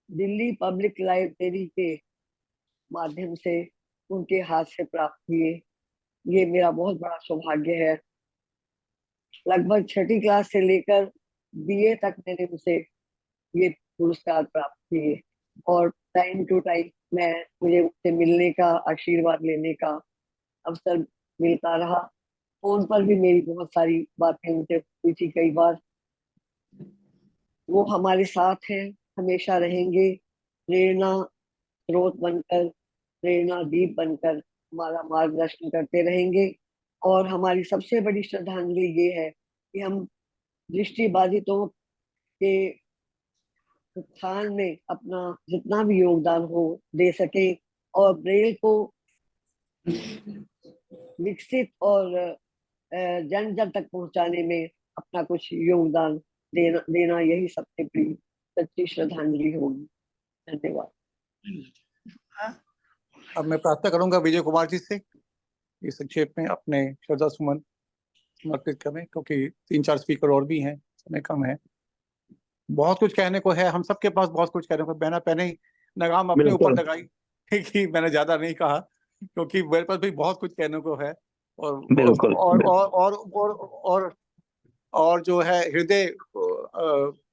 दिल्ली पब्लिक लाइब्रेरी के माध्यम से उनके हाथ से प्राप्त किए। ये मेरा बहुत बड़ा सौभाग्य है। लगभग 6ठी क्लास से लेकर BA तक मैंने उनसे ये पुरस्कार प्राप्त किए, और टाइम टू टाइम मुझे उनसे मिलने का, आशीर्वाद लेने का अवसर मिलता रहा। फोन पर भी मेरी बहुत सारी बातें उनसे हुई थी कई बार। वो हमारे साथ हैं, हमेशा रहेंगे, प्रेरणा स्रोत बनकर, प्रेरणा दीप बनकर हमारा मार्गदर्शन करते रहेंगे। और हमारी सबसे बड़ी श्रद्धांजलि ये है कि हम दृष्टिबाधितों के उत्थान में अपना जितना भी योगदान हो दे सके, और ब्रेल को विकसित और जन जन तक पहुंचाने में अपना कुछ योगदान देना यही सबसे बड़ी सच्ची श्रद्धांजलि होगी। धन्यवाद। अब मैं प्रार्थना करूंगा विजय कुमार जी से ये संक्षेप में अपने श्रद्धा सुमन समर्पित करें, क्योंकि 3-4 स्पीकर और भी हैं, समय कम है। बहुत कुछ कहने को है, हम सबके पास बहुत कुछ कहने को। मैंने पहले ही लगाम अपने ऊपर बिल्कुल लगाई कि मैंने ज्यादा नहीं कहा, क्योंकि मेरे पास भी बहुत कुछ कहने को है। और बिल्कुल और जो है हृदय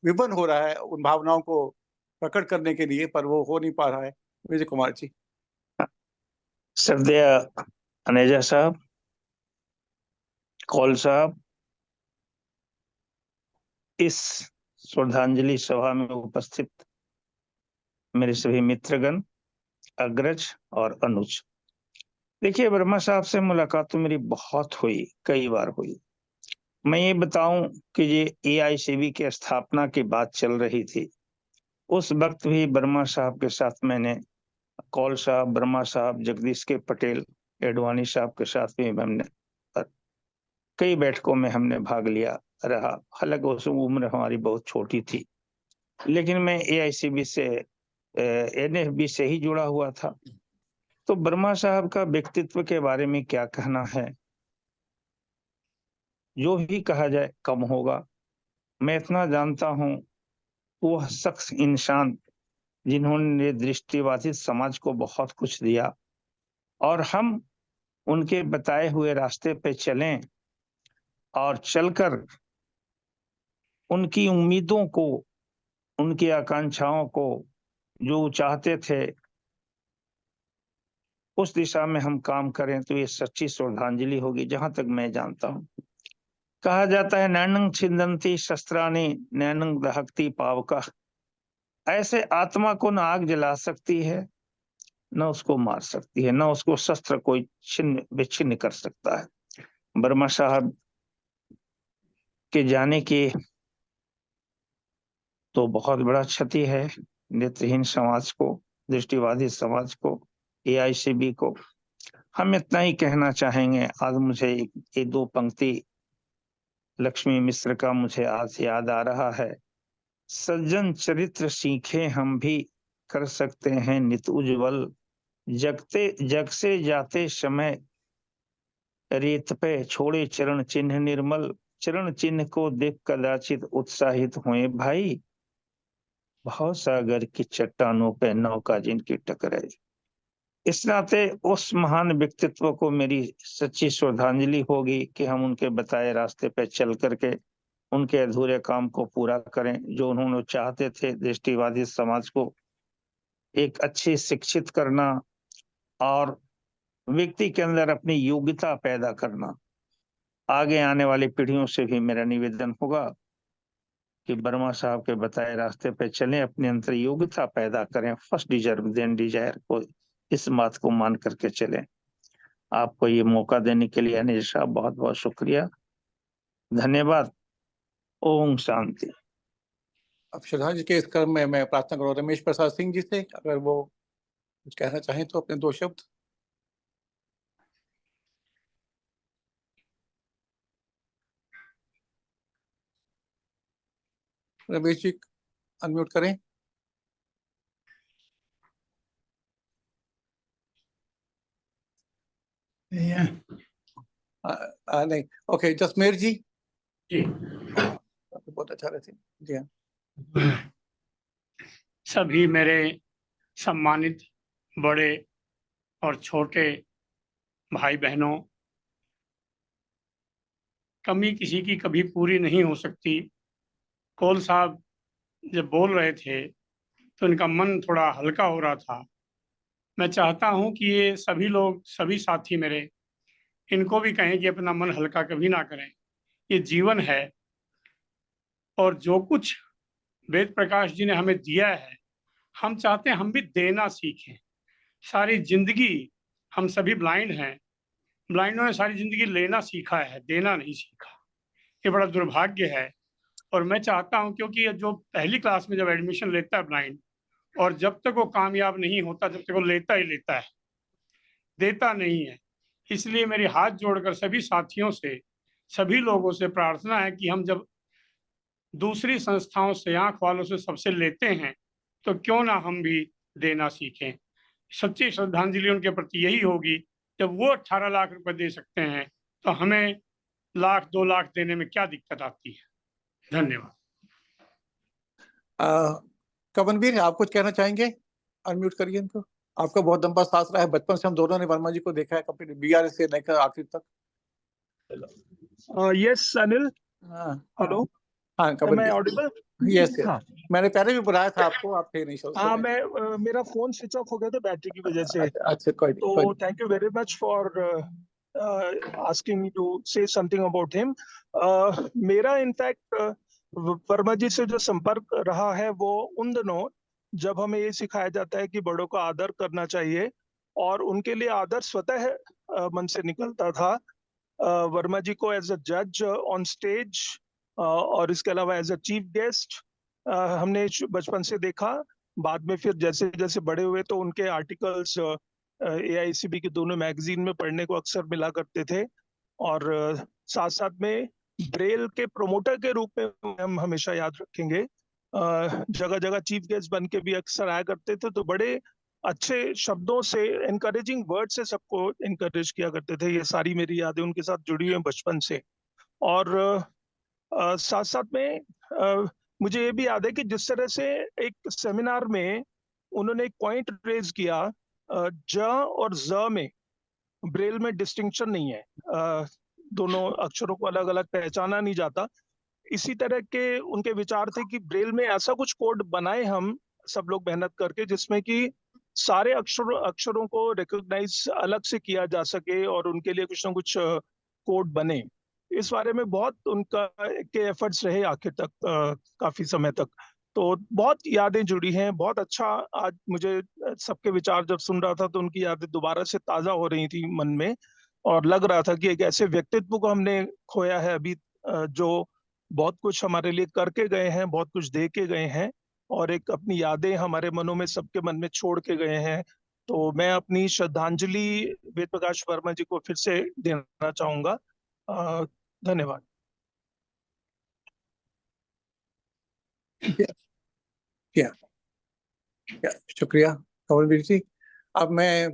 विवन हो रहा है उन भावनाओं को प्रकट करने के लिए, पर वो हो नहीं पा रहा है। विजय कुमार जी। श्रद्धेय अनेजा साहब, कौल साहब, इस श्रद्धांजलि सभा में उपस्थित मेरे सभी मित्रगण, अग्रज और अनुज। देखिए, वर्मा साहब से मुलाकात तो मेरी बहुत हुई, कई बार हुई। मैं ये बताऊं कि ये एआईसीबी की स्थापना की बात चल रही थी, उस वक्त भी वर्मा साहब के साथ मैंने, कौल साहब, वर्मा साहब, जगदीश के पटेल, एडवाणी साहब के साथ भी हमने कई बैठकों में हमने भाग लिया रहा। हालांकि उस उम्र हमारी बहुत छोटी थी, लेकिन मैं एआईसीबी से, एनएफबी से ही जुड़ा हुआ था। तो वर्मा साहब का व्यक्तित्व के बारे में क्या कहना है, जो भी कहा जाए कम होगा। मैं इतना जानता हूं, वह शख्स, इंसान जिन्होंने दृष्टिबाधित समाज को बहुत कुछ दिया, और हम उनके बताए हुए रास्ते पे चलें और चलकर उनकी उम्मीदों को, उनकी आकांक्षाओं को, जो वो चाहते थे, उस दिशा में हम काम करें, तो ये सच्ची श्रद्धांजलि होगी, जहां तक मैं जानता हूं। कहा जाता है, नैनंग छिंदंती शस्त्राणि नैनंग दहकती पावका। ऐसे आत्मा को न आग जला सकती है, न उसको मार सकती है, न उसको शस्त्र कोई छिन्न विच्छिन्न कर सकता है। वर्मा साहब के जाने की तो बहुत बड़ा क्षति है नेत्रहीन समाज को, दृष्टिबाधित समाज को, एआईसीबी को। हम इतना ही कहना चाहेंगे। आज मुझे ये दो पंक्ति लक्ष्मी मिश्र का मुझे आज याद आ रहा है। सज्जन चरित्र सीखे हम भी, कर सकते हैं नित उज्ज्वल। जगते जग से जाते समय रेत पे छोड़े चरण चिन्ह निर्मल। चरण चिन्ह को देख कदाचित उत्साहित हुए भाई, भाव सागर की चट्टानों पे नौका जिनकी टकराई। इस नाते उस महान व्यक्तित्व को मेरी सच्ची श्रद्धांजलि होगी कि हम उनके बताए रास्ते पे चल करके उनके अधूरे काम को पूरा करें, जो उन्होंने चाहते थे, दृष्टिबाधित समाज को एक अच्छी शिक्षित करना और व्यक्ति के अंदर अपनी योग्यता पैदा करना। आगे आने वाली पीढ़ियों से भी मेरा निवेदन होगा कि वर्मा साहब के बताए रास्ते पे चलें, अपने अंदर योग्यता पैदा करें, फर्स्ट डिजर्व देन डिजायर को, इस बात को मान करके चलें। आपको ये मौका देने के लिए अनिल साहब बहुत बहुत शुक्रिया, धन्यवाद। ओम शांति। अब श्रद्धांजलि के इस क्रम में मैं प्रार्थना करूँ रमेश प्रसाद सिंह जी से, अगर वो कुछ कहना चाहें तो अपने दो शब्द। रमेश जी अनम्यूट करें। नहीं, ओके, जसमेर जी। जी बहुत अच्छा रहते। जी हाँ। सभी मेरे सम्मानित बड़े और छोटे भाई बहनों, कमी किसी की कभी पूरी नहीं हो सकती। कौल साहब जब बोल रहे थे तो इनका मन थोड़ा हल्का हो रहा था। मैं चाहता हूं कि ये सभी लोग, सभी साथी मेरे, इनको भी कहें कि अपना मन हल्का कभी ना करें। ये जीवन है, और जो कुछ वेद प्रकाश जी ने हमें दिया है, हम चाहते हैं हम भी देना सीखें। सारी जिंदगी हम सभी ब्लाइंड हैं, ब्लाइंडों ने सारी जिंदगी लेना सीखा है, देना नहीं सीखा। ये बड़ा दुर्भाग्य है। और मैं चाहता हूं, क्योंकि जो पहली क्लास में जब एडमिशन लेता है ब्लाइंड, और जब तक वो कामयाब नहीं होता, जब तक वो लेता ही लेता है, देता नहीं है। इसलिए मेरी हाथ जोड़कर सभी साथियों से, सभी लोगों से प्रार्थना है कि हम जब दूसरी संस्थाओं से, आंख वालों से, सबसे लेते हैं, तो क्यों ना हम भी देना सीखें। सच्ची श्रद्धांजलि उनके प्रति यही होगी। जब वो 18 लाख रुपए दे सकते हैं, तो हमें 1 लाख 2 लाख देने में क्या दिक्कत आती है। धन्यवाद। कवनवीर, आप कुछ कहना चाहेंगे? अनम्यूट करिए इनको। आपका बहुत लंबा साथ रहा है, बचपन से हम दोनों ने वर्मा जी को देखा है, कंप्लीट बीआरएस से लेकर आखिर तक। यस अनिल, हाँ हेलो, हाँ मैं कवनवीर, ऑडिबल? Yes yes. हाँ मैंने पहले भी बुलाया था आपको, आप थे नहीं उस हाँ, समय। मैं मेरा फोन स्विच ऑफ हो गया था बैटरी की वजह से। अच्छा कोई नहीं, कोई तो नहीं। Thank you very much for asking me to say something about him. मेरा इनफैक्ट वर्मा जी से जो संपर्क रहा है वो उन दिनों जब हमें ये सिखाया जाता है कि बड़ों का आदर करना चाहिए, और उनके लिए आदर स्वतः मन से निकलता था। वर्मा जी को एज अ जज ऑन स्टेज और इसके अलावा एज अ चीफ गेस्ट हमने बचपन से देखा। बाद में फिर जैसे जैसे बड़े हुए तो उनके आर्टिकल्स एआईसीबी की दोनों मैगजीन में पढ़ने को अक्सर मिला करते थे, और साथ साथ में ब्रेल के प्रोमोटर के रूप में हम हमेशा याद रखेंगे। जगह जगह चीफ गेस्ट बन के भी अक्सर आया करते थे, तो बड़े अच्छे शब्दों से, एनकरेजिंग वर्ड से सबको एनकरेज किया करते थे। ये सारी मेरी यादें उनके साथ जुड़ी हुई हैं बचपन से। और साथ साथ में मुझे ये भी याद है कि जिस तरह से एक सेमिनार में उन्होंने एक पॉइंट रेज किया, ज और ज में ब्रेल में डिस्टिंक्शन नहीं है, दोनों अक्षरों को अलग अलग पहचाना नहीं जाता। इसी तरह के उनके विचार थे कि ब्रेल में ऐसा कुछ कोड बनाए हम सब लोग मेहनत करके, जिसमें कि सारे अक्षरों को रिकॉग्नाइज अलग से किया जा सके और उनके लिए कुछ ना कुछ कोड बने। इस बारे में बहुत उनका के एफर्ट्स रहे आखिर तक, काफी समय तक। तो बहुत यादें जुड़ी हैं, बहुत अच्छा। आज मुझे सबके विचार जब सुन रहा था तो उनकी यादें दोबारा से ताजा हो रही थी मन में, और लग रहा था कि एक ऐसे व्यक्तित्व को हमने खोया है अभी, जो बहुत कुछ हमारे लिए करके गए हैं, बहुत कुछ दे के गए हैं, और एक अपनी यादें हमारे मनों में, सबके मन में छोड़ के गए हैं। तो मैं अपनी श्रद्धांजलि वेद प्रकाश वर्मा जी को फिर से देना चाहूंगा। धन्यवाद। या शुक्रिया कवनवीर जी। अब मैं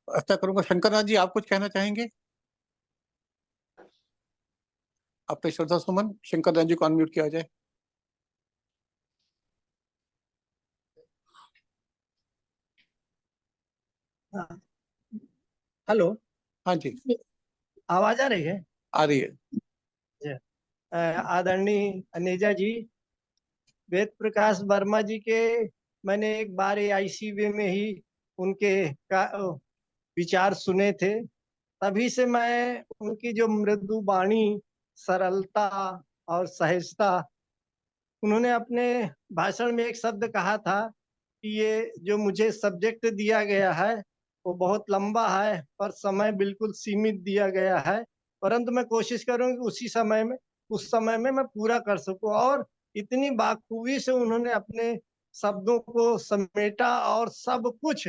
ऐसा करूंगा, शंकर नाथ जी आप कुछ कहना चाहेंगे? अपने श्रद्धा सुमन शंकर नाथ जी को अनम्यूट किया जाए। हेलो, हाँ जी, आवाज आ रही है? आ रही है। आदरणीय अनेजा जी, वेद प्रकाश वर्मा जी के मैंने एक बार आईसीबी में ही उनके विचार सुने थे। तभी से मैं उनकी जो मृदु वाणी, सरलता और सहजता, उन्होंने अपने भाषण में एक शब्द कहा था कि ये जो मुझे सब्जेक्ट दिया गया है वो बहुत लंबा है, पर समय बिल्कुल सीमित दिया गया है, परंतु मैं कोशिश करूंगी उस समय में मैं पूरा कर सकूं। और इतनी बाखूबी से उन्होंने अपने शब्दों को समेटा, और सब कुछ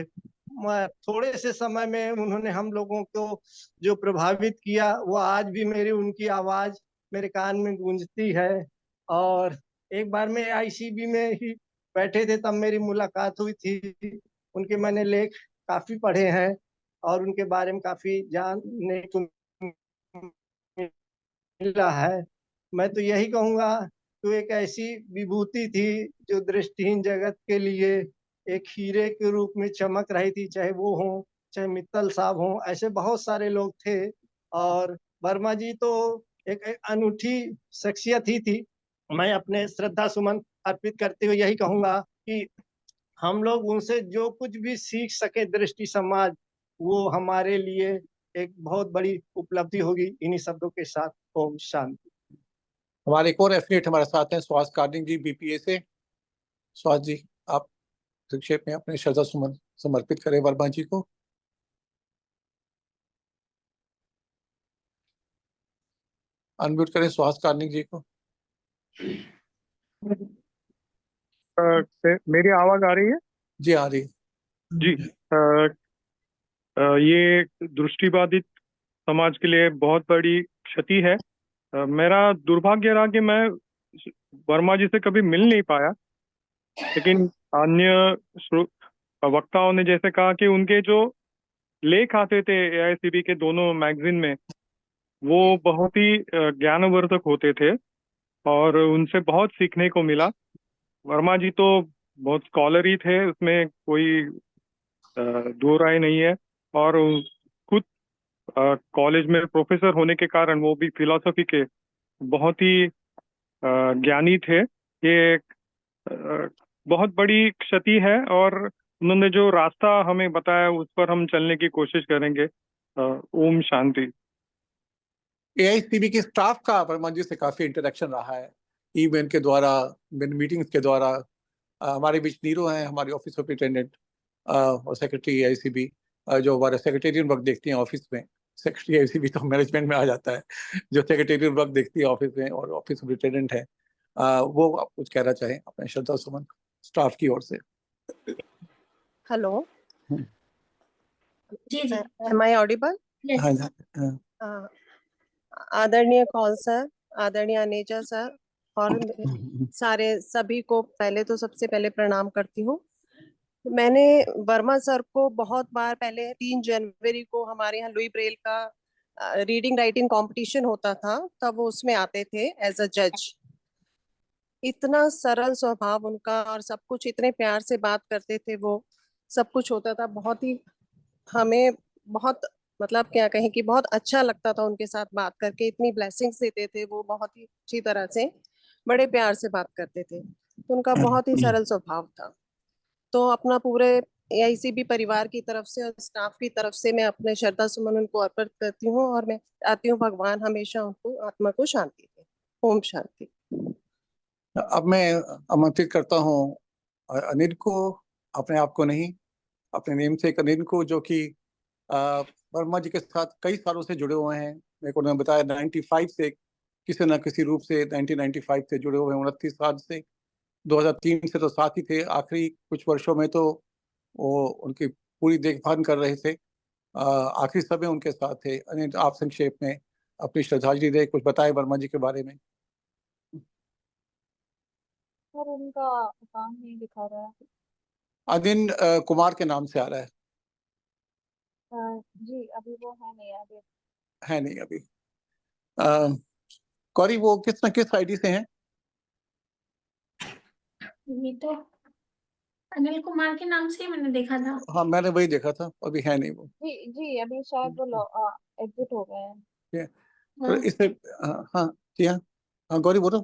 थोड़े से समय में उन्होंने हम लोगों को जो प्रभावित किया, वो आज भी मेरी उनकी आवाज मेरे कान में गूंजती है। और एक बार मैं आईसीबी में ही बैठे थे, तब मेरी मुलाकात हुई थी। उनके मैंने लेख काफी पढ़े हैं और उनके बारे में काफी जानने को मिला है। मैं तो यही कहूंगा कि एक ऐसी विभूति थी जो दृष्टिहीन जगत के लिए एक हीरे के रूप में चमक रही थी, चाहे वो हो, चाहे मित्तल साहब हो, ऐसे बहुत सारे लोग थे। और वर्मा जी तो एक अनूठी शख्सियत ही थी। मैं अपने श्रद्धा सुमन अर्पित करते हुए यही कहूंगा कि हम लोग उनसे जो कुछ भी सीख सके दृष्टि समाज, वो हमारे लिए एक बहुत बड़ी उपलब्धि होगी। इन्हीं शब्दों के साथ ओम शांति। हमारे एक और एफिलिएट हमारे साथ हैं सुहास कार्निक जी बीपीए से। सुहास जी आप संक्षेप में अपने श्रद्धा सुमन समर्पित करें वर्मा जी को। अनम्यूट करें सुहास कार्निक जी को। मेरी आवाज आ रही है? जी आ रही है जी। ये दृष्टिबाधित समाज के लिए बहुत बड़ी क्षति है। मेरा दुर्भाग्य रहा कि मैं वर्मा जी से कभी मिल नहीं पाया, लेकिन अन्य वक्ताओं ने जैसे कहा कि उनके जो लेख आते थे एआईसीबी के दोनों मैगजीन में, वो बहुत ही ज्ञानवर्धक होते थे और उनसे बहुत सीखने को मिला। वर्मा जी तो बहुत स्कॉलरी थे, उसमें कोई दो राय नहीं है। और खुद कॉलेज में प्रोफेसर होने के कारण वो भी फिलॉसफी के बहुत ही ज्ञानी थे। ये एक बहुत बड़ी क्षति है और उन्होंने जो रास्ता हमें बताया उस पर हम चलने की कोशिश करेंगे। ओम शांति। एआईसीबी के स्टाफ का वर्मा जी से काफी इंटरेक्शन रहा है, ईमेल के द्वारा, मीटिंग्स के द्वारा। हमारे बीच नीरू हैं, हमारी ऑफिस सुपरिटेंडेंट और सेक्रेटरी एआईसीबी, जो हमारे सेक्रेटेरियल वर्क देखती हैं ऑफिस में। सेक्रेटरी एआईसीबी तो मैनेजमेंट में आ जाता है, जो सेक्रेटेरियल वर्क देखती है ऑफिस में और ऑफिस सुपरिटेंडेंट है। वो आप कुछ कहना चाहें अपने श्रद्धा सुमन स्टाफ की ओर से। हेलो, जी जी एम आई ऑडिबल? यस आदरणीय कौल सर, आदरणीय अनेजा सर और सारे सभी को पहले तो सबसे पहले प्रणाम करती हूँ। मैंने वर्मा सर को बहुत बार पहले 3 जनवरी को हमारे यहाँ लुई ब्रेल का रीडिंग राइटिंग कंपटीशन होता था, तब वो उसमें आते थे एज अ जज। इतना सरल स्वभाव उनका और सब कुछ, इतने प्यार से बात करते थे वो, सब कुछ होता था। बहुत ही हमें बहुत मतलब क्या कहें कि बहुत अच्छा लगता था उनके साथ बात करके। इतनी ब्लेसिंग्स देते थे वो, बहुत ही अच्छी तरह से, बड़े प्यार से बात करते थे। तो उनका बहुत ही सरल स्वभाव था। तो अपना पूरे एआईसीबी परिवार की तरफ से और स्टाफ की तरफ से मैं अपने श्रद्धा सुमन उनको अर्पित करती हूँ और मैं चाहती हूँ भगवान हमेशा उनको आत्मा को शांति दे। ओम शांति। अब मैं आमंत्रित करता हूँ अनिल को, अपने आप को नहीं, अपने नेम से अनिल को, जो कि वर्मा जी के साथ कई सालों से जुड़े हुए हैं। मेरे को उन्होंने बताया 95 से किसी न किसी रूप से 1995 से जुड़े हुए हैं, 29 साल से। 2003 से तो साथ ही थे, आखिरी कुछ वर्षों में तो वो उनकी पूरी देखभाल कर रहे थे। आखिरी समय उनके साथ थे। अनिल, आप संक्षेप में अपनी श्रद्धांजलि दे, कुछ बताए वर्मा जी के बारे में। सर उनका अकाउंट नहीं दिखा रहा है। अनिल कुमार के नाम से आ रहा है। जी अभी वो है नहीं, अभी है नहीं अभी। कौरी, वो किस न किस आईडी से हैं? ये तो अनिल कुमार के नाम से ही मैंने देखा था। हाँ, मैंने वही देखा था, अभी है नहीं वो। जी जी अभी शायद वो एग्जिट हो गए हैं। ठीक है, तो इससे हाँ जी हाँ हाँ गौरी बोलो।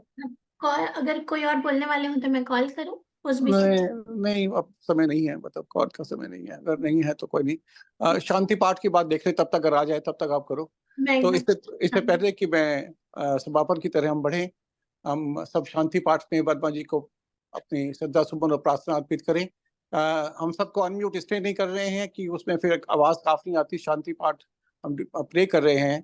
कॉल अगर कोई और बोलने वाले हो तो मैं कॉल करूं उस विषय नहीं में? नहीं, अब समय नहीं है, मतलब कॉल का समय नहीं है। अगर नहीं है तो कोई नहीं, शांति पाठ की बात देख ले, तब तक अगर आ जाए तब तक आप करो। नहीं तो नहीं। इससे पहले कि मैं समापन की तरह हम बढ़े, हम सब शांति पाठ में वर्मा जी को अपनी श्रद्धा सुमन और प्रार्थना अर्पित करें। हम सबको अनम्यूट इसलिए नहीं कर रहे हैं कि उसमें फिर आवाज साफ नहीं आती। शांति पाठ हम प्रे कर रहे हैं,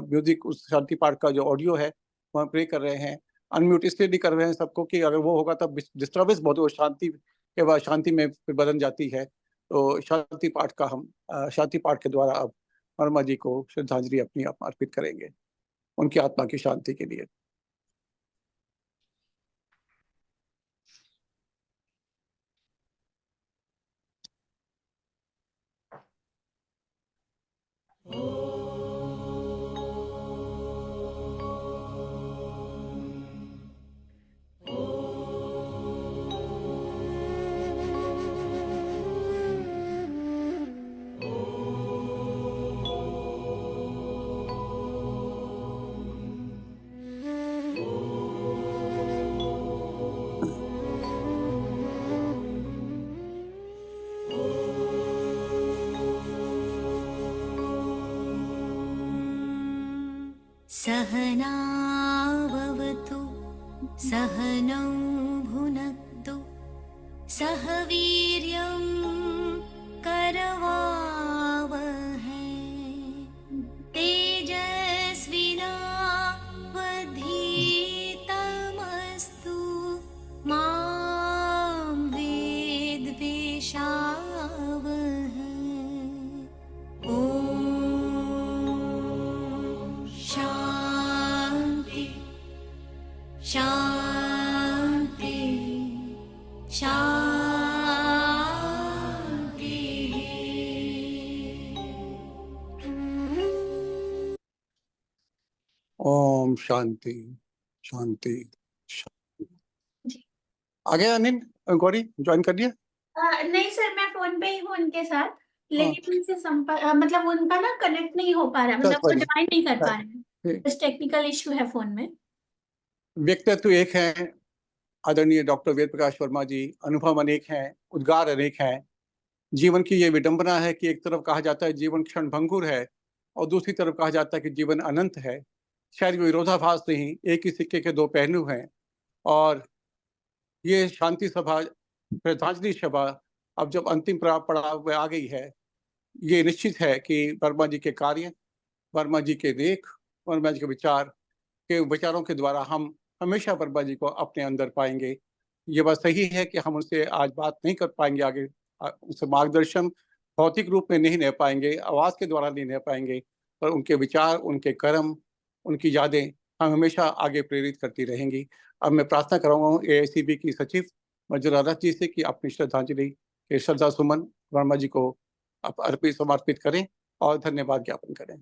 म्यूजिक उस शांति पाठ का जो ऑडियो है वो हम प्रे कर रहे हैं। अनम्यूट इसलिए नहीं कर रहे हैं सबको कि अगर वो होगा तब डिस्टर्बेंस बहुत, वो शांति के बाद शांति में फिर बदल जाती है। तो शांति पाठ का हम शांति पाठ के द्वारा अब वर्मा जी को श्रद्धांजलि अपनी आप अर्पित करेंगे, उनकी आत्मा की शांति के लिए। सहना भवतु सहनौ भुनक्तु सह वीर्यं करवावहै तेजस्विनावधीतमस्तु मा विद्विषावहै। शांति शांति। ओम शांति शांति शांति। आ गया अनिल, गौरी ज्वाइन कर लिया? नहीं सर, मैं फोन पे ही हूँ उनके साथ, हाँ। लेकिन उनसे संपर्क मतलब उनका ना कनेक्ट नहीं हो पा रहा है, मतलब वो चल, ज्वाइन नहीं कर पा चल, रहे हैं, ठीक। बस टेक्निकल इशू है फोन में। व्यक्तित्व एक है आदरणीय डॉक्टर वेद प्रकाश वर्मा जी, अनुभव अनेक हैं, उद्गार अनेक हैं। जीवन की ये विडंबना है कि एक तरफ कहा जाता है जीवन क्षण भंगुर है और दूसरी तरफ कहा जाता है कि जीवन अनंत है। शायद विरोधाभास नहीं, एक ही सिक्के के दो पहलू हैं। और ये शांति सभा, श्रद्धांजलि सभा अब जब अंतिम पड़ाव में आ गई है, ये निश्चित है कि वर्मा जी के कार्य, वर्मा जी के देख, वर्मा जी के विचारों के द्वारा हम हमेशा वर्मा जी को अपने अंदर पाएंगे। ये बात सही है कि हम उनसे आज बात नहीं कर पाएंगे आगे, उनसे मार्गदर्शन भौतिक रूप में नहीं ले पाएंगे, आवाज के द्वारा नहीं ले पाएंगे, पर उनके विचार, उनके कर्म, उनकी यादें हम हमेशा आगे प्रेरित करती रहेंगी। अब मैं प्रार्थना कराऊंगा AICB की सचिव मंजुला रथ जी से कि अपनी श्रद्धांजलि के श्रद्धा सुमन वर्मा जी को समर्पित करें और धन्यवाद ज्ञापन करें।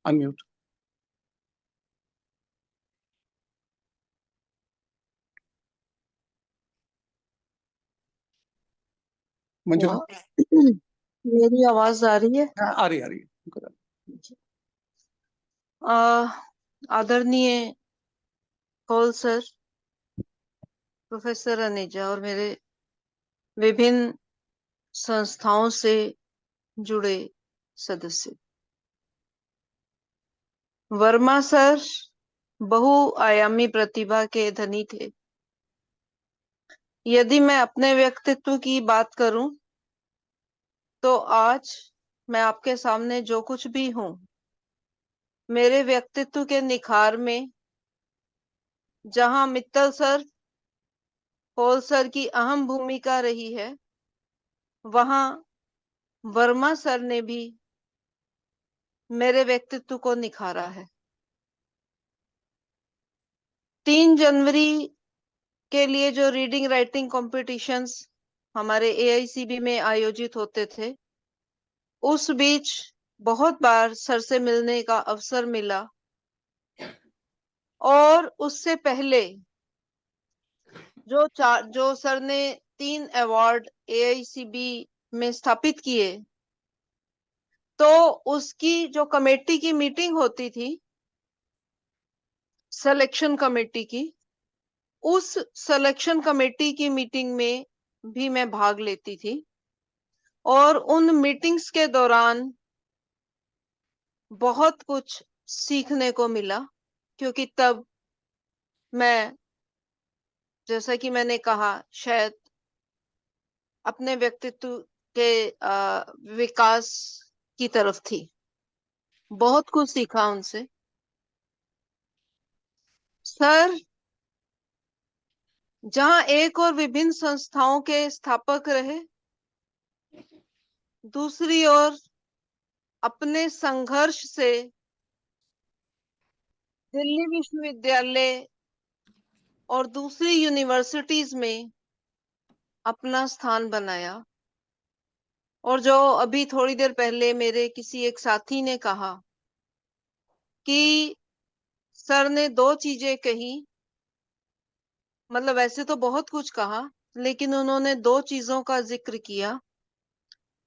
अनम्यूट। मंजुला, मेरी आवाज आ रही है? आ रही है। आदरणीय कौल सर, प्रोफेसर अनेजा और मेरे विभिन्न संस्थाओं से जुड़े सदस्य, वर्मा सर बहुआयामी प्रतिभा के धनी थे। यदि मैं अपने व्यक्तित्व की बात करूं तो आज मैं आपके सामने जो कुछ भी हूं, मेरे व्यक्तित्व के निखार में जहां मित्तल सर, कौल सर की अहम भूमिका रही है, वहां वर्मा सर ने भी मेरे व्यक्तित्व को निखारा है। 3 जनवरी के लिए जो रीडिंग राइटिंग कॉम्पिटिशन्स हमारे AICB में आयोजित होते थे, उस बीच बहुत बार सर से मिलने का अवसर मिला। और उससे पहले जो सर ने 3 अवार्ड AICB में स्थापित किए, तो उसकी जो कमेटी की मीटिंग होती थी, सिलेक्शन कमेटी की, उस सिलेक्शन कमेटी की मीटिंग में भी मैं भाग लेती थी। और उन मीटिंग्स के दौरान बहुत कुछ सीखने को मिला, क्योंकि तब मैं, जैसा कि मैंने कहा, शायद अपने व्यक्तित्व के विकास की तरफ थी। बहुत कुछ सीखा उनसे। सर जहां एक और विभिन्न संस्थाओं के स्थापक रहे, दूसरी ओर अपने संघर्ष से दिल्ली विश्वविद्यालय और दूसरी यूनिवर्सिटीज में अपना स्थान बनाया। और जो अभी थोड़ी देर पहले मेरे किसी एक साथी ने कहा कि सर ने 2 चीजें कही, मतलब वैसे तो बहुत कुछ कहा, लेकिन उन्होंने 2 चीजों का जिक्र किया।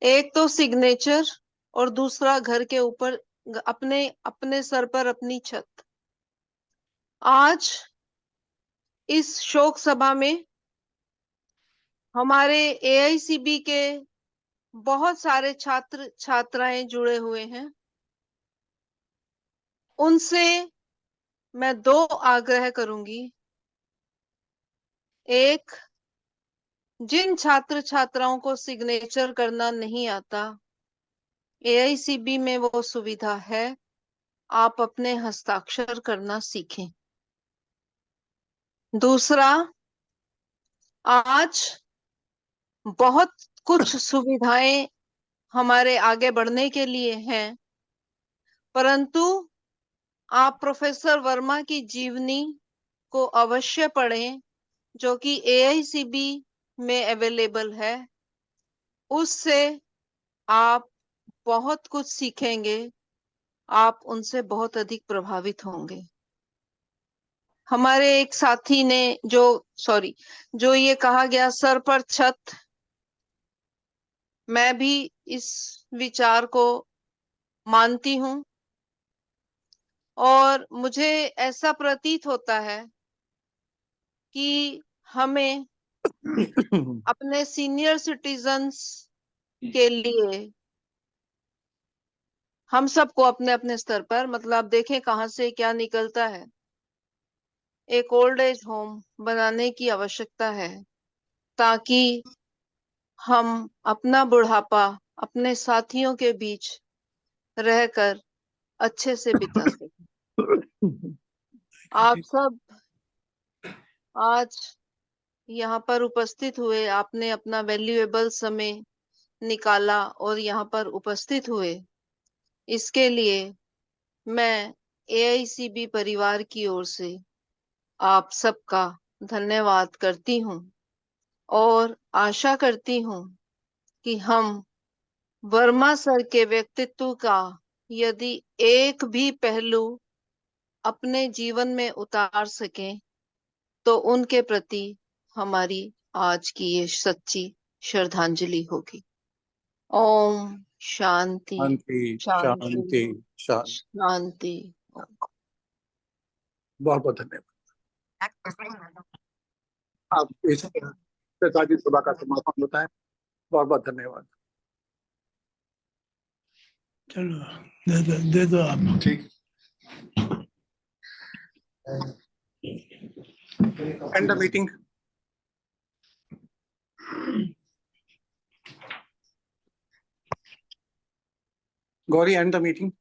एक तो सिग्नेचर और दूसरा घर के ऊपर अपने अपने सर पर अपनी छत। आज इस शोक सभा में हमारे AICB के बहुत सारे छात्र छात्राएं जुड़े हुए हैं। उनसे मैं 2 आग्रह करूंगी। एक, जिन छात्र छात्राओं को सिग्नेचर करना नहीं आता, AICB में वो सुविधा है, आप अपने हस्ताक्षर करना सीखें। दूसरा, आज बहुत कुछ सुविधाएं हमारे आगे बढ़ने के लिए हैं, परंतु आप प्रोफेसर वर्मा की जीवनी को अवश्य पढ़ें, जो कि AICB में अवेलेबल है। उससे आप बहुत कुछ सीखेंगे, आप उनसे बहुत अधिक प्रभावित होंगे। हमारे एक साथी ने जो ये कहा गया सर पर छत, मैं भी इस विचार को मानती हूँ और मुझे ऐसा प्रतीत होता है कि हमें अपने सीनियर सिटीजन्स के लिए हम सबको अपने अपने स्तर पर, मतलब देखें कहां से क्या निकलता है, एक ओल्ड एज होम बनाने की आवश्यकता है ताकि हम अपना बुढ़ापा अपने साथियों के बीच रहकर अच्छे से बिता सकें। आप सब आज यहाँ पर उपस्थित हुए, आपने अपना वैल्यूएबल समय निकाला और यहाँ पर उपस्थित हुए, इसके लिए मैं AICB परिवार की ओर से आप सबका धन्यवाद करती हूँ और आशा करती हूँ कि हम वर्मा सर के व्यक्तित्व का यदि एक भी पहलू अपने जीवन में उतार सकें तो उनके प्रति हमारी आज की ये सच्ची श्रद्धांजलि होगी। ओम शांति शांति शांति शांति शांति। शांति। बहुत बहुत धन्यवाद। आप इस पिताजी सभा का समापन होता है। बहुत बहुत धन्यवाद। चलो दे दो आप। ठीक। End the meeting. Gauri, end the meeting.